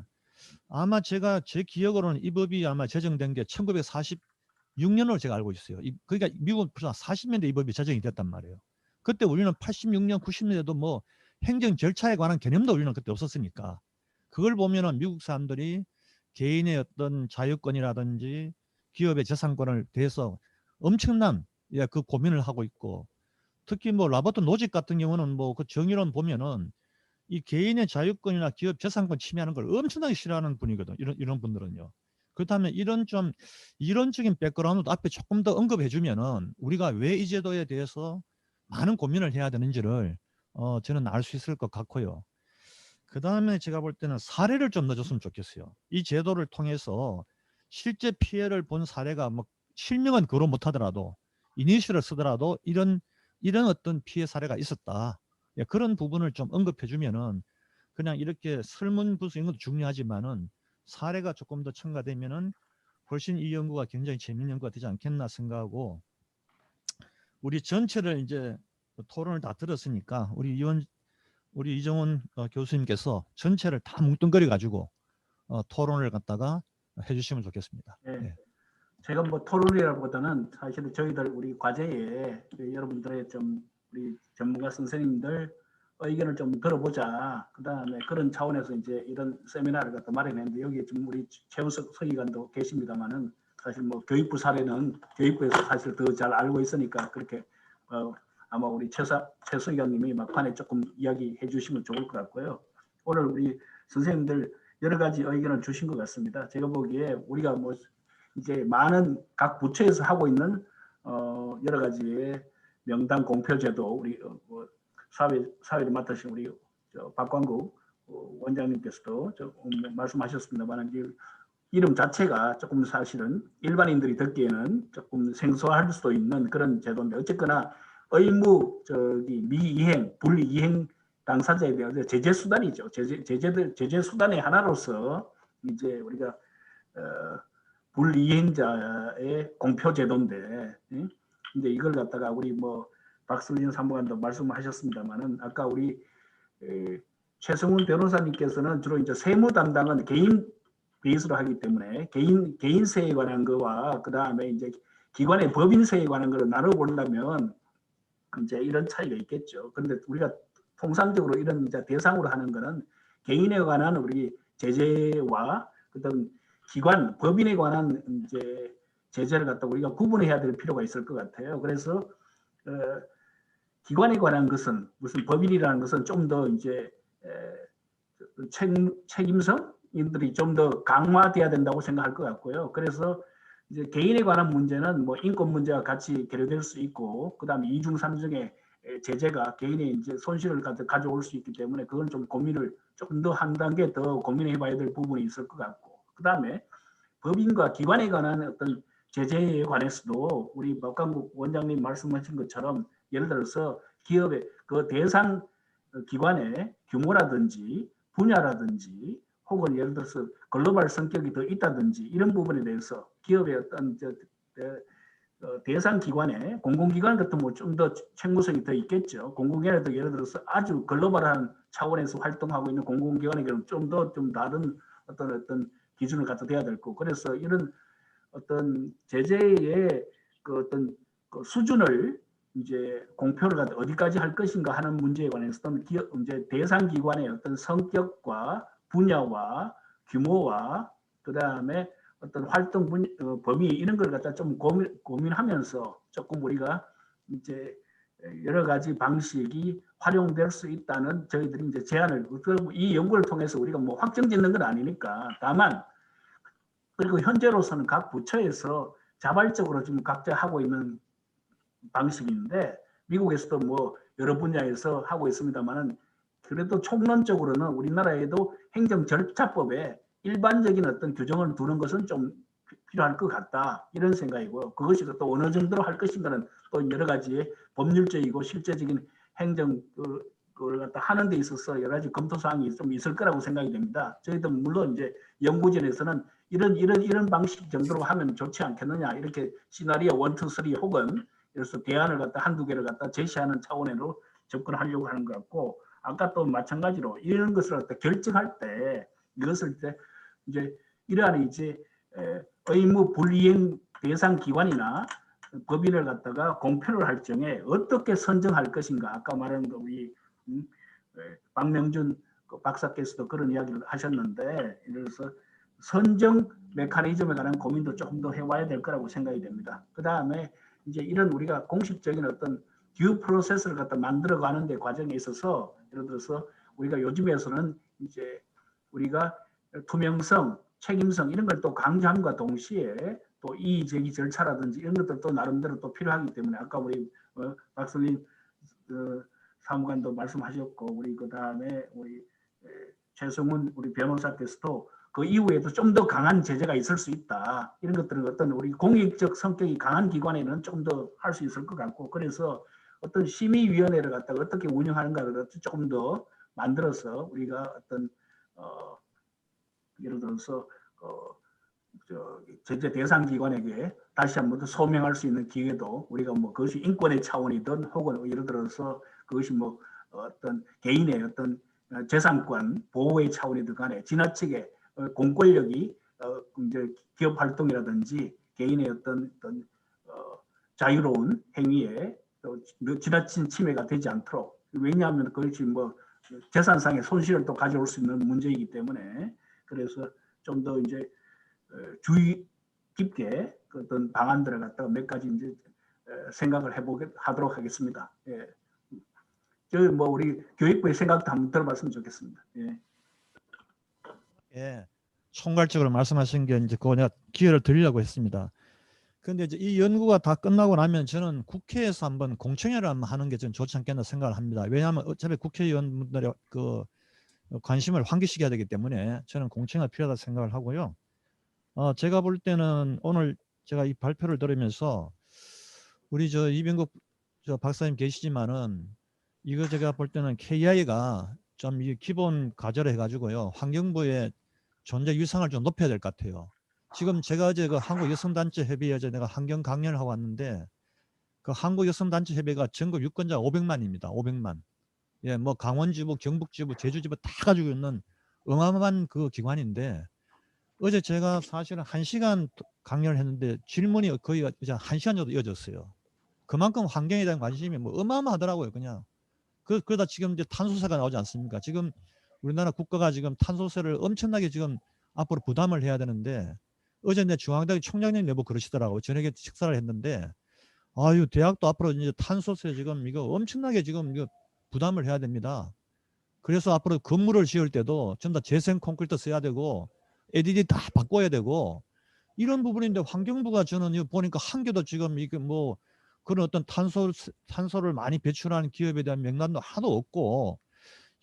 아마 제가 제 기억으로는 이 법이 아마 제정된 게 1946년으로 제가 알고 있어요. 그러니까 미국은 벌써 40년대 이 법이 제정이 됐단 말이에요. 그때 우리는 86년, 90년대도 뭐 행정 절차에 관한 개념도 우리는 그때 없었으니까 그걸 보면은 미국 사람들이 개인의 어떤 자유권이라든지 기업의 재산권을 대해서 엄청난 그 고민을 하고 있고 특히 뭐 로버트 노직 같은 경우는 뭐 그 정의론 보면은 이 개인의 자유권이나 기업 재산권 침해하는 걸 엄청나게 싫어하는 분이거든. 이런 분들은요. 그렇다면 이런 좀 이론적인 백그라운드 앞에 조금 더 언급해 주면은 우리가 왜 이 제도에 대해서 많은 고민을 해야 되는지를 저는 알 수 있을 것 같고요. 그 다음에 제가 볼 때는 사례를 좀 넣어줬으면 좋겠어요. 이 제도를 통해서 실제 피해를 본 사례가 뭐 실명은 거론 못하더라도 이니셜을 쓰더라도 이런 어떤 피해 사례가 있었다. 예, 그런 부분을 좀 언급해 주면은 그냥 이렇게 설문부수 이런 것도 중요하지만은 사례가 조금 더 첨가되면은 훨씬 이 연구가 굉장히 재미있는 연구가 되지 않겠나 생각하고 우리 전체를 이제 토론을 다 들었으니까 우리 이정훈 교수님께서 전체를 다 뭉뚱그려 가지고 토론을 갖다가 해주시면 좋겠습니다. 네. 네. 제가 뭐 토론이라기보다는 사실은 저희들 우리 과제에 여러분들의 좀 우리 전문가 선생님들 의견을 좀 들어보자. 그다음에 그런 차원에서 이제 이런 세미나를 갖다 마련했는데 여기 좀 우리 최우석 서기관도 계십니다만은 사실 뭐 교육부 사례는 교육부에서 사실 더 잘 알고 있으니까 그렇게 아마 우리 최 서기관님이 막판에 조금 이야기해 주시면 좋을 것 같고요. 오늘 우리 선생님들 여러 가지 의견을 주신 것 같습니다. 제가 보기에 우리가 뭐 이제 많은 각 부처에서 하고 있는 여러 가지의 명단 공표제도 우리 사회를 맡으신 우리 박광국 원장님께서도 말씀하셨습니다만 이름 자체가 조금 사실은 일반인들이 듣기에는 조금 생소할 수도 있는 그런 제도인데 어쨌거나 의무 미이행 불이행 당사자에 대한 제재 수단이죠. 제재 수단의 하나로서 이제 우리가 불이행자의 공표 제도인데 이제 이걸 갖다가 우리 뭐 박수진 사무관도 말씀하셨습니다만은 아까 우리 최성훈 변호사님께서는 주로 이제 세무 담당은 개인 베이스로 하기 때문에 개인세에 관한 거와 그 다음에 이제 기관의 법인세에 관한 거를 나눠 본다면 이제 이런 차이가 있겠죠. 그런데 우리가 통상적으로 이런 이제 대상으로 하는 거는 개인에 관한 우리 제재와 그다음 기관 법인에 관한 이제 제재를 갖다 우리가 구분해야 될 필요가 있을 것 같아요. 그래서 기관에 관한 것은 무슨 법인이라는 것은 좀 더 이제 책임성인들이 좀 더 강화돼야 된다고 생각할 것 같고요. 그래서 이제 개인에 관한 문제는 뭐 인권 문제와 같이 계류될 수 있고, 그다음에 이중 삼중의 제재가 개인의 이제 손실을 가져올 수 있기 때문에 그건 좀 고민을 조금 더 한 단계 더 고민해봐야 될 부분이 있을 것 같고, 그다음에 법인과 기관에 관한 어떤 제재에 관해서도 우리 박광국 원장님 말씀하신 것처럼 예를 들어서 기업의 그 대상 기관의 규모라든지 분야라든지 혹은 예를 들어서 글로벌 성격이 더 있다든지 이런 부분에 대해서 기업의 어떤 대상 기관에 공공기관 같은 뭐 좀 더 책무성이 더 있겠죠. 공공기관에도 예를 들어서 아주 글로벌한 차원에서 활동하고 있는 공공기관에게는 좀 다른 어떤 기준을 갖다 대야 될 거고, 그래서 이런 어떤 제재의 그 어떤 그 수준을 이제 공표를 갖다 어디까지 할 것인가 하는 문제에 관해서는 이제 대상 기관의 어떤 성격과 분야와 규모와 그 다음에 어떤 활동 범위 이런 걸 갖다 좀 고민하면서 조금 우리가 이제 여러 가지 방식이 활용될 수 있다는 저희들이 이제 제안을, 이 연구를 통해서 우리가 뭐 확정짓는 건 아니니까, 다만 그리고 현재로서는 각 부처에서 자발적으로 지금 각자 하고 있는 방식인데 미국에서도 뭐 여러 분야에서 하고 있습니다만은 그래도 총론적으로는 우리나라에도 행정 절차법에 일반적인 어떤 규정을 두는 것은 좀 필요할 것 같다 이런 생각이고요. 그것이 또 어느 정도로 할 것인가는 또 여러 가지 법률적이고 실제적인 행정 그걸 갖다 하는 데 있어서 여러 가지 검토 사항이 좀 있을 거라고 생각이 됩니다. 저희도 물론 이제 연구진에서는 이런 방식 정도로 하면 좋지 않겠느냐 이렇게 시나리오 1, 2, 3 혹은 그래서 대안을 갖다 한두 개를 갖다 제시하는 차원으로 접근하려고 하는 것 같고 아까 또 마찬가지로 이런 것을 갖다 결정할 때 이것을 이제 이러한 이제 의무 불이행 대상 기관이나 법인을 갖다가 공표를 할 적에 어떻게 선정할 것인가 아까 말한 우리 박명준 박사께서도 그런 이야기를 하셨는데 이래서 선정 메커니즘에 관한 고민도 조금 더 해와야 될 거라고 생각이 됩니다. 그 다음에 이제 이런 우리가 공식적인 어떤 듀 프로세스를 갖다 만들어가는 데 과정에 있어서 예를 들어서 우리가 요즘에서는 이제 우리가 투명성, 책임성 이런 걸 또 강조함과 동시에 또 이의 제기 절차라든지 이런 것들도 나름대로 또 필요하기 때문에 아까 우리 박슬림 사무관도 말씀하셨고 우리 그 다음에 우리 최성훈 우리 변호사께서도 그 이후에도 좀 더 강한 제재가 있을 수 있다. 이런 것들은 어떤 우리 공익적 성격이 강한 기관에는 좀 더 할 수 있을 것 같고 그래서 어떤 심의위원회를 갖다가 어떻게 운영하는가를 조금 더 만들어서 우리가 어떤 예를 들어서 제재 대상 기관에게 다시 한번 더 소명할 수 있는 기회도 우리가 뭐 그것이 인권의 차원이든 혹은 예를 들어서 그것이 뭐 어떤 개인의 어떤 재산권 보호의 차원이든 간에 지나치게 공권력이 이제 기업 활동이라든지 개인의 어떤 자유로운 행위에 지나친 침해가 되지 않도록 왜냐하면 그것이 뭐 재산상의 손실을 또 가져올 수 있는 문제이기 때문에 그래서 좀 더 이제 주의 깊게 어떤 방안들을 갖다가 몇 가지 이제 생각을 하도록 하겠습니다. 예. 저 뭐 우리 교육부의 생각도 한번 들어봤으면 좋겠습니다. 예. 예, 총괄적으로 말씀하신 게 이제 그거 내가 기회를 드리려고 했습니다. 그런데 이제 이 연구가 다 끝나고 나면 저는 국회에서 한번 공청회를 한번 하는 게 좀 좋지 않겠나 생각을 합니다. 왜냐하면 어차피 국회의원분들의 그 관심을 환기시켜야 되기 때문에 저는 공청회가 필요하다 생각을 하고요. 제가 볼 때는 오늘 제가 이 발표를 들으면서 우리 저 이병국 저 박사님 계시지만은 이거 제가 볼 때는 KI가 좀 이 기본 과제를 해가지고요 환경부의 존재 유상을 좀 높여야 될 것 같아요. 지금 제가 어제 그 한국여성단체협의회 어제 내가 환경 강연을 하고 왔는데 그 한국여성단체협의회가 전국 유권자 500만입니다. 500만. 예, 뭐 강원지부, 경북지부, 제주지부 다 가지고 있는 어마어마한 그 기관인데 어제 제가 사실은 1시간 강연을 했는데 질문이 거의 1시간 정도 이어졌어요. 그만큼 환경에 대한 관심이 뭐 어마어마하더라고요, 그냥. 그러다 지금 이제 탄소세가 나오지 않습니까? 지금 우리나라 국가가 지금 탄소세를 엄청나게 지금 앞으로 부담을 해야 되는데 어제 내 중앙대학 총장님 내부 그러시더라고요. 저녁에 식사를 했는데 아유 대학도 앞으로 이제 탄소세 지금 이거 엄청나게 지금 이거 부담을 해야 됩니다. 그래서 앞으로 건물을 지을 때도 전부 다 재생 콘크리트 써야 되고 LED 다 바꿔야 되고 이런 부분인데 환경부가 저는 이거 보니까 한 개도 지금 이게 뭐 그런 어떤 탄소를 많이 배출하는 기업에 대한 명단도 하나도 없고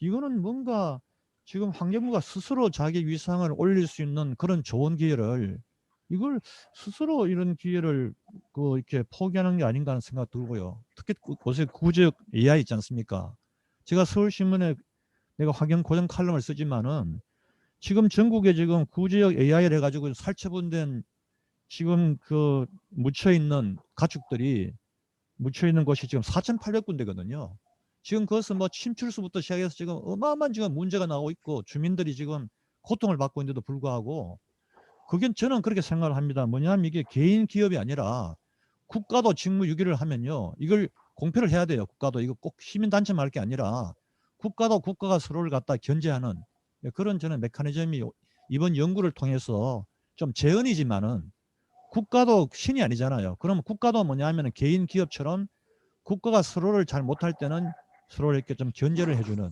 이거는 뭔가 지금 환경부가 스스로 자기 위상을 올릴 수 있는 그런 좋은 기회를 이걸 스스로 이런 기회를 이렇게 포기하는 게 아닌가 하는 생각 들고요. 특히 요새 구제역 AI 있지 않습니까? 제가 서울신문에 내가 환경 고정 칼럼을 쓰지만은 지금 전국에 지금 구제역 AI를 해가지고 살처분된 지금 그 묻혀있는 가축들이 묻혀있는 곳이 지금 4,800군데거든요. 지금 그것은 뭐 침출수부터 시작해서 지금 어마어마한 지금 문제가 나오고 있고 주민들이 지금 고통을 받고 있는데도 불구하고 그게 저는 그렇게 생각을 합니다. 뭐냐면 이게 개인 기업이 아니라 국가도 직무유기를 하면요. 이걸 공표를 해야 돼요. 국가도 이거 꼭 시민단체만 할 게 아니라 국가가 서로를 갖다 견제하는 그런 저는 메커니즘이 이번 연구를 통해서 좀 재현이지만은 국가도 신이 아니잖아요. 그러면 국가도 뭐냐면 개인 기업처럼 국가가 서로를 잘 못할 때는 서로를 이렇게 좀 견제를 해주는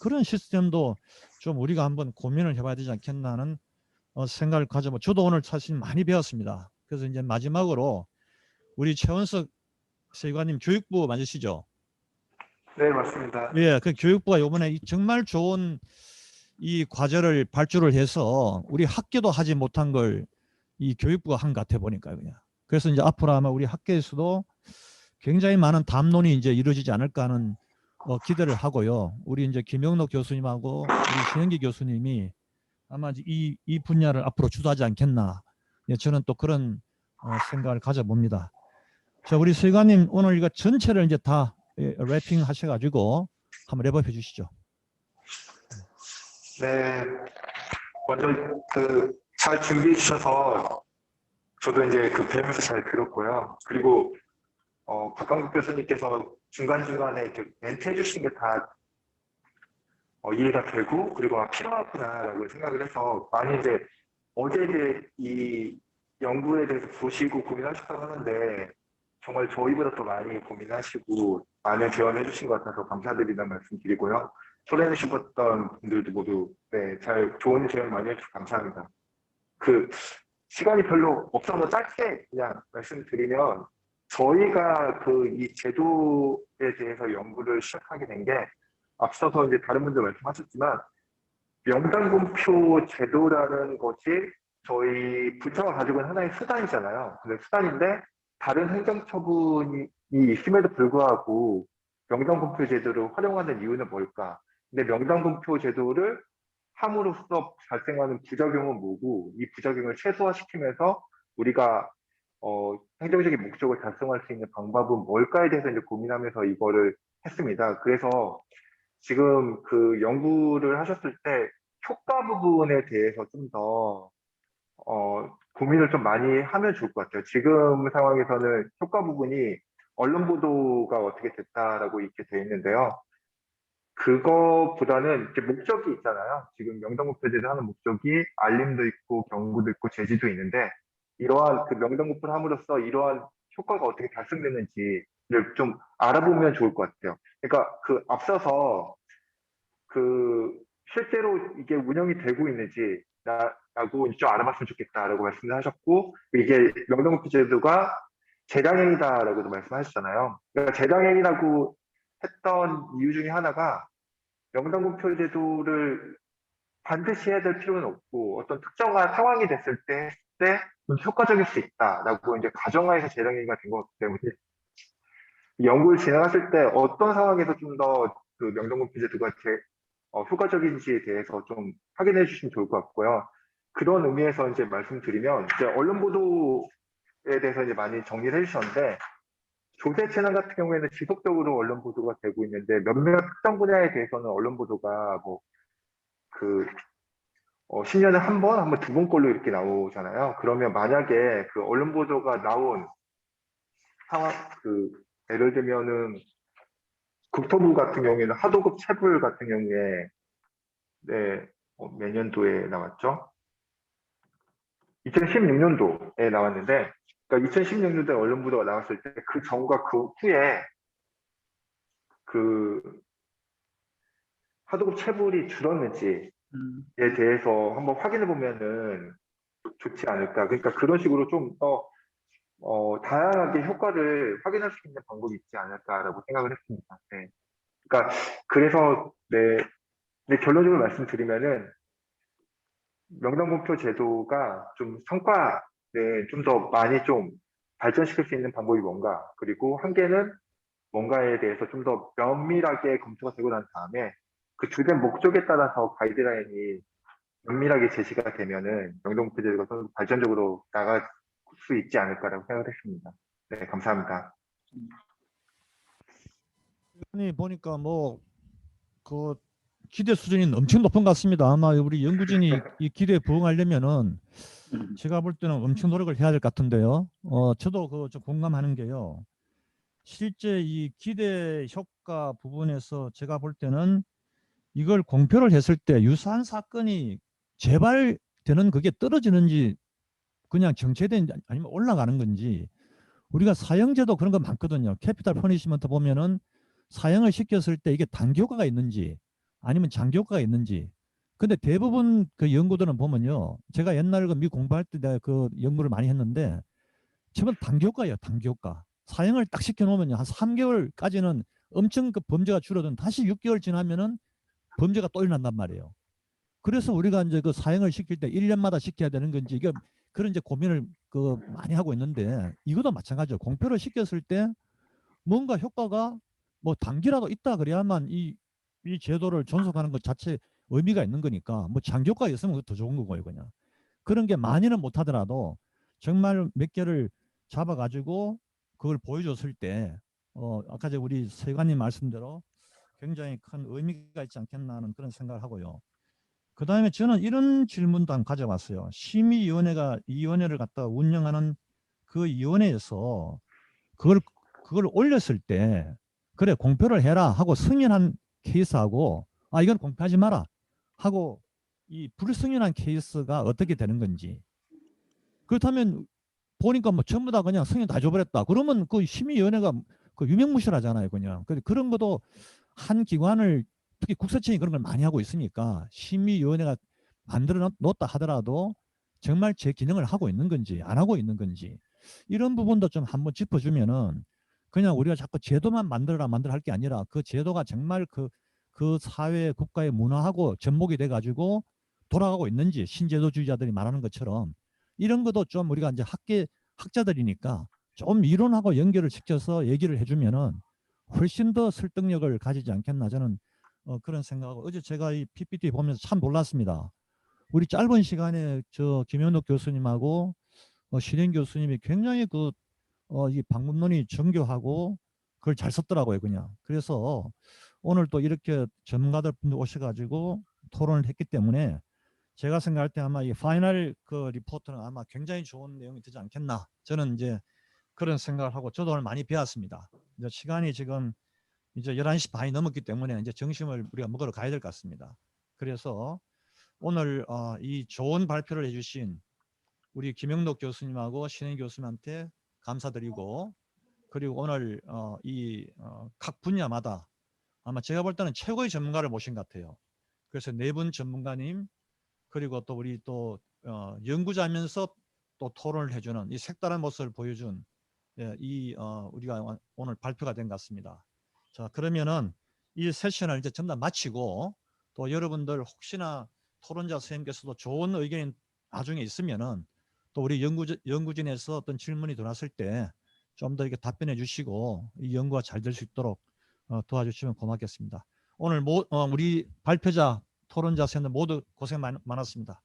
그런 시스템도 좀 우리가 한번 고민을 해봐야 되지 않겠나 하는 생각을 가져보. 저도 오늘 사실 많이 배웠습니다. 그래서 이제 마지막으로 우리 최원석 세관님 교육부 맞으시죠? 네, 맞습니다. 예, 그 교육부가 이번에 정말 좋은 이 과제를 발주를 해서 우리 학교도 하지 못한 걸 이 교육부가 한 것 같아 보니까요, 그냥. 그래서 이제 앞으로 아마 우리 학교에서도 굉장히 많은 담론이 이제 이루어지지 않을까 하는 기대를 하고요. 우리 이제 김영록 교수님하고 우리 신현기 교수님이 아마 이제 이 분야를 앞으로 주도하지 않겠나. 예, 저는 또 그런 생각을 가져봅니다. 자, 우리 서의관님 오늘 이거 전체를 이제 다 래핑 하셔가지고 한번 랩업해 주시죠. 네, 먼저 잘 준비해 주셔서 저도 이제 뵈면서 잘 들었고요. 그리고 박강국 교수님께서 중간중간에 이렇게 멘트 해주신 게 다 이해가 되고 그리고 필요하구나라고 생각을 해서 많이 이제 어제 이제 이 연구에 대해서 보시고 고민하셨다고 하는데 정말 저희보다 더 많이 고민하시고 많은 제언해 주신 것 같아서 감사드리다는 말씀 드리고요. 초대해 주셨던 분들도 모두 네, 잘 좋은 제언 많이 해주셔서 감사합니다. 시간이 별로 없어서 짧게 그냥 말씀드리면 저희가 이 제도에 대해서 연구를 시작하게 된 게 앞서서 이제 다른 분들 말씀하셨지만 명단공표 제도라는 것이 저희 부처가 가지고 있는 하나의 수단이잖아요. 근데 수단인데 다른 행정처분이 있음에도 불구하고 명단공표 제도를 활용하는 이유는 뭘까? 근데 명단공표 제도를 함으로써 발생하는 부작용은 뭐고 이 부작용을 최소화시키면서 우리가 행정적인 목적을 달성할 수 있는 방법은 뭘까에 대해서 이제 고민하면서 이거를 했습니다. 그래서 지금 연구를 하셨을 때 효과 부분에 대해서 좀 더 고민을 좀 많이 하면 좋을 것 같아요. 지금 상황에서는 효과 부분이 언론 보도가 어떻게 됐다라고 이렇게 돼 있는데요. 그거보다는 이제 목적이 있잖아요. 지금 명단공표제를 하는 목적이 알림도 있고 경고도 있고 제지도 있는데 이러한 명단공표를 함으로써 이러한 효과가 어떻게 달성되는지를 좀 알아보면 좋을 것 같아요. 그러니까 앞서서 실제로 이게 운영이 되고 있는지 라고 좀 알아봤으면 좋겠다라고 말씀을 하셨고 이게 명단공표 제도가 재량행위다라고도 말씀하셨잖아요. 그러니까 재량행위라고 했던 이유 중에 하나가 명단공표 제도를 반드시 해야 될 필요는 없고 어떤 특정한 상황이 됐을 때 효과적일 수 있다라고 이제 가정하에서 재량행위가 된 것 때문에 연구를 진행하실 때 어떤 상황에서 좀 더 명단공표 제도가 효과적인지에 대해서 좀 확인해 주시면 좋을 것 같고요. 그런 의미에서 이제 말씀드리면 이제 언론 보도에 대해서 이제 많이 정리를 해주셨는데 조세 채널 같은 경우에는 지속적으로 언론 보도가 되고 있는데 몇몇 특정 분야에 대해서는 언론 보도가 10년에 한 번, 두 번꼴로 이렇게 나오잖아요. 그러면 만약에 언론 보도가 나온 상황, 예를 들면은 국토부 같은 경우에는 하도급 체불 같은 경우에 네, 몇 년도에 나왔죠? 2016년도에 나왔는데, 그러니까 2016년도에 언론 보도가 나왔을 때 그 전과 그 후에 하도급 체불이 줄었는지에 대해서 한번 확인해 보면은 좋지 않을까. 그러니까 그런 식으로 좀 더 다양하게 효과를 확인할 수 있는 방법이 있지 않을까라고 생각을 했습니다. 네. 그러니까 그래서 네, 결론적으로 말씀드리면은 명단공표 제도가 좀 성과를 좀 더 많이 좀 발전시킬 수 있는 방법이 뭔가, 그리고 한계는 뭔가에 대해서 좀 더 면밀하게 검토가 되고 난 다음에 그 주된 목적에 따라서 가이드라인이 면밀하게 제시가 되면은 명단공표 제도가 좀 발전적으로 나갈 수 있지 않을까라고 생각했습니다. 네, 감사합니다. 아니 보니까 기대 수준이 엄청 높은 것 같습니다. 아마 우리 연구진이 이 기대에 부응하려면은 제가 볼 때는 엄청 노력을 해야 될 것 같은데요. 저도 좀 공감하는 게요. 실제 이 기대 효과 부분에서 제가 볼 때는 이걸 공표를 했을 때 유사한 사건이 재발되는 그게 떨어지는지 그냥 정체되는지 아니면 올라가는 건지 우리가 사형제도 그런 거 많거든요. 캐피탈 퍼니시먼트 보면은 사형을 시켰을 때 이게 단기 효과가 있는지 아니면 장기 효과가 있는지. 근데 대부분 연구들은 보면요. 제가 옛날 미 공부할 때 내가 연구를 많이 했는데 전부 단기 효과예요. 단기 효과. 사형을 딱 시켜놓으면 한 3개월까지는 엄청 그 범죄가 줄어든 다시 6개월 지나면은 범죄가 또 일어난단 말이에요. 그래서 우리가 이제 그 사형을 시킬 때 1년마다 시켜야 되는 건지 이게 그런 이제 고민을 그 많이 하고 있는데 이것도 마찬가지죠. 공표를 시켰을 때 뭔가 효과가 뭐 단기라도 있다 그래야만 이 제도를 존속하는 것 자체 의미가 있는 거니까 뭐 장기효과가 있으면 더 좋은 거고요. 그냥 그런 게 많이는 못하더라도 정말 몇 개를 잡아가지고 그걸 보여줬을 때 아까 우리 세관님 말씀대로 굉장히 큰 의미가 있지 않겠나 하는 그런 생각을 하고요. 그 다음에 저는 이런 질문도 한 가져왔어요. 심의위원회가 이 위원회를 갖다가 운영하는 그 위원회에서 그걸 올렸을 때 그래 공표를 해라 하고 승인한 케이스하고 이건 공표하지 마라 하고 이 불승인한 케이스가 어떻게 되는 건지. 그렇다면 보니까 뭐 전부 다 그냥 승인 다 줘버렸다. 그러면 그 심의위원회가 그 유명무실하잖아요. 그냥 그런 것도 한 기관을 특히 국세청이 그런 걸 많이 하고 있으니까 심의위원회가 만들어 놓았다 하더라도 정말 제 기능을 하고 있는 건지 안 하고 있는 건지 이런 부분도 좀 한번 짚어주면은 그냥 우리가 자꾸 제도만 만들어라 할 게 아니라 그 제도가 정말 그 사회 국가의 문화하고 접목이 돼 가지고 돌아가고 있는지 신제도주의자들이 말하는 것처럼 이런 것도 좀 우리가 이제 학자들이니까 좀 이론하고 연결을 시켜서 얘기를 해주면은 훨씬 더 설득력을 가지지 않겠나 저는 그런 생각하고 어제 제가 이 PPT 보면서 참 놀랐습니다. 우리 짧은 시간에 저 김현욱 교수님하고 신행 교수님이 굉장히 이 방법론이 정교하고 그걸 잘 썼더라고요, 그냥. 그래서 오늘 또 이렇게 전문가들 분들 오셔가지고 토론을 했기 때문에 제가 생각할 때 아마 이 파이널 그 리포트는 아마 굉장히 좋은 내용이 되지 않겠나. 저는 이제 그런 생각을 하고 저도 오늘 많이 배웠습니다. 이제 시간이 지금 이제 11시 반이 넘었기 때문에 이제 점심을 우리가 먹으러 가야 될 것 같습니다. 그래서 오늘 이 좋은 발표를 해주신 우리 김영록 교수님하고 신행 교수님한테 감사드리고 그리고 오늘 각 분야마다 아마 제가 볼 때는 최고의 전문가를 모신 것 같아요. 그래서 네 분 전문가님 그리고 또 우리 또 연구자면서 또 토론을 해주는 이 색다른 모습을 보여준 우리가 오늘 발표가 된 것 같습니다. 자 그러면은 이 세션을 이제 전부 다 마치고 또 여러분들 혹시나 토론자 선생님께서도 좋은 의견이 나중에 있으면은 또 우리 연구진에서 어떤 질문이 들어왔을 때 좀 더 이렇게 답변해 주시고 이 연구가 잘 될 수 있도록 도와주시면 고맙겠습니다. 오늘 우리 발표자 토론자 선생님들 모두 고생 많았습니다.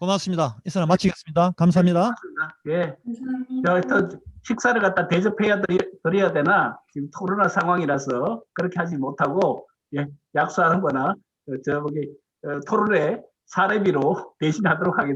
고맙습니다. 이 시간 마치겠습니다. 감사합니다. 예. 감사합니다. 저 식사를 갖다 대접해야 드려야 되나 지금 코로나 상황이라서 그렇게 하지 못하고 약속하는 거나 저기 토론회 사례비로 대신하도록 하겠습니다.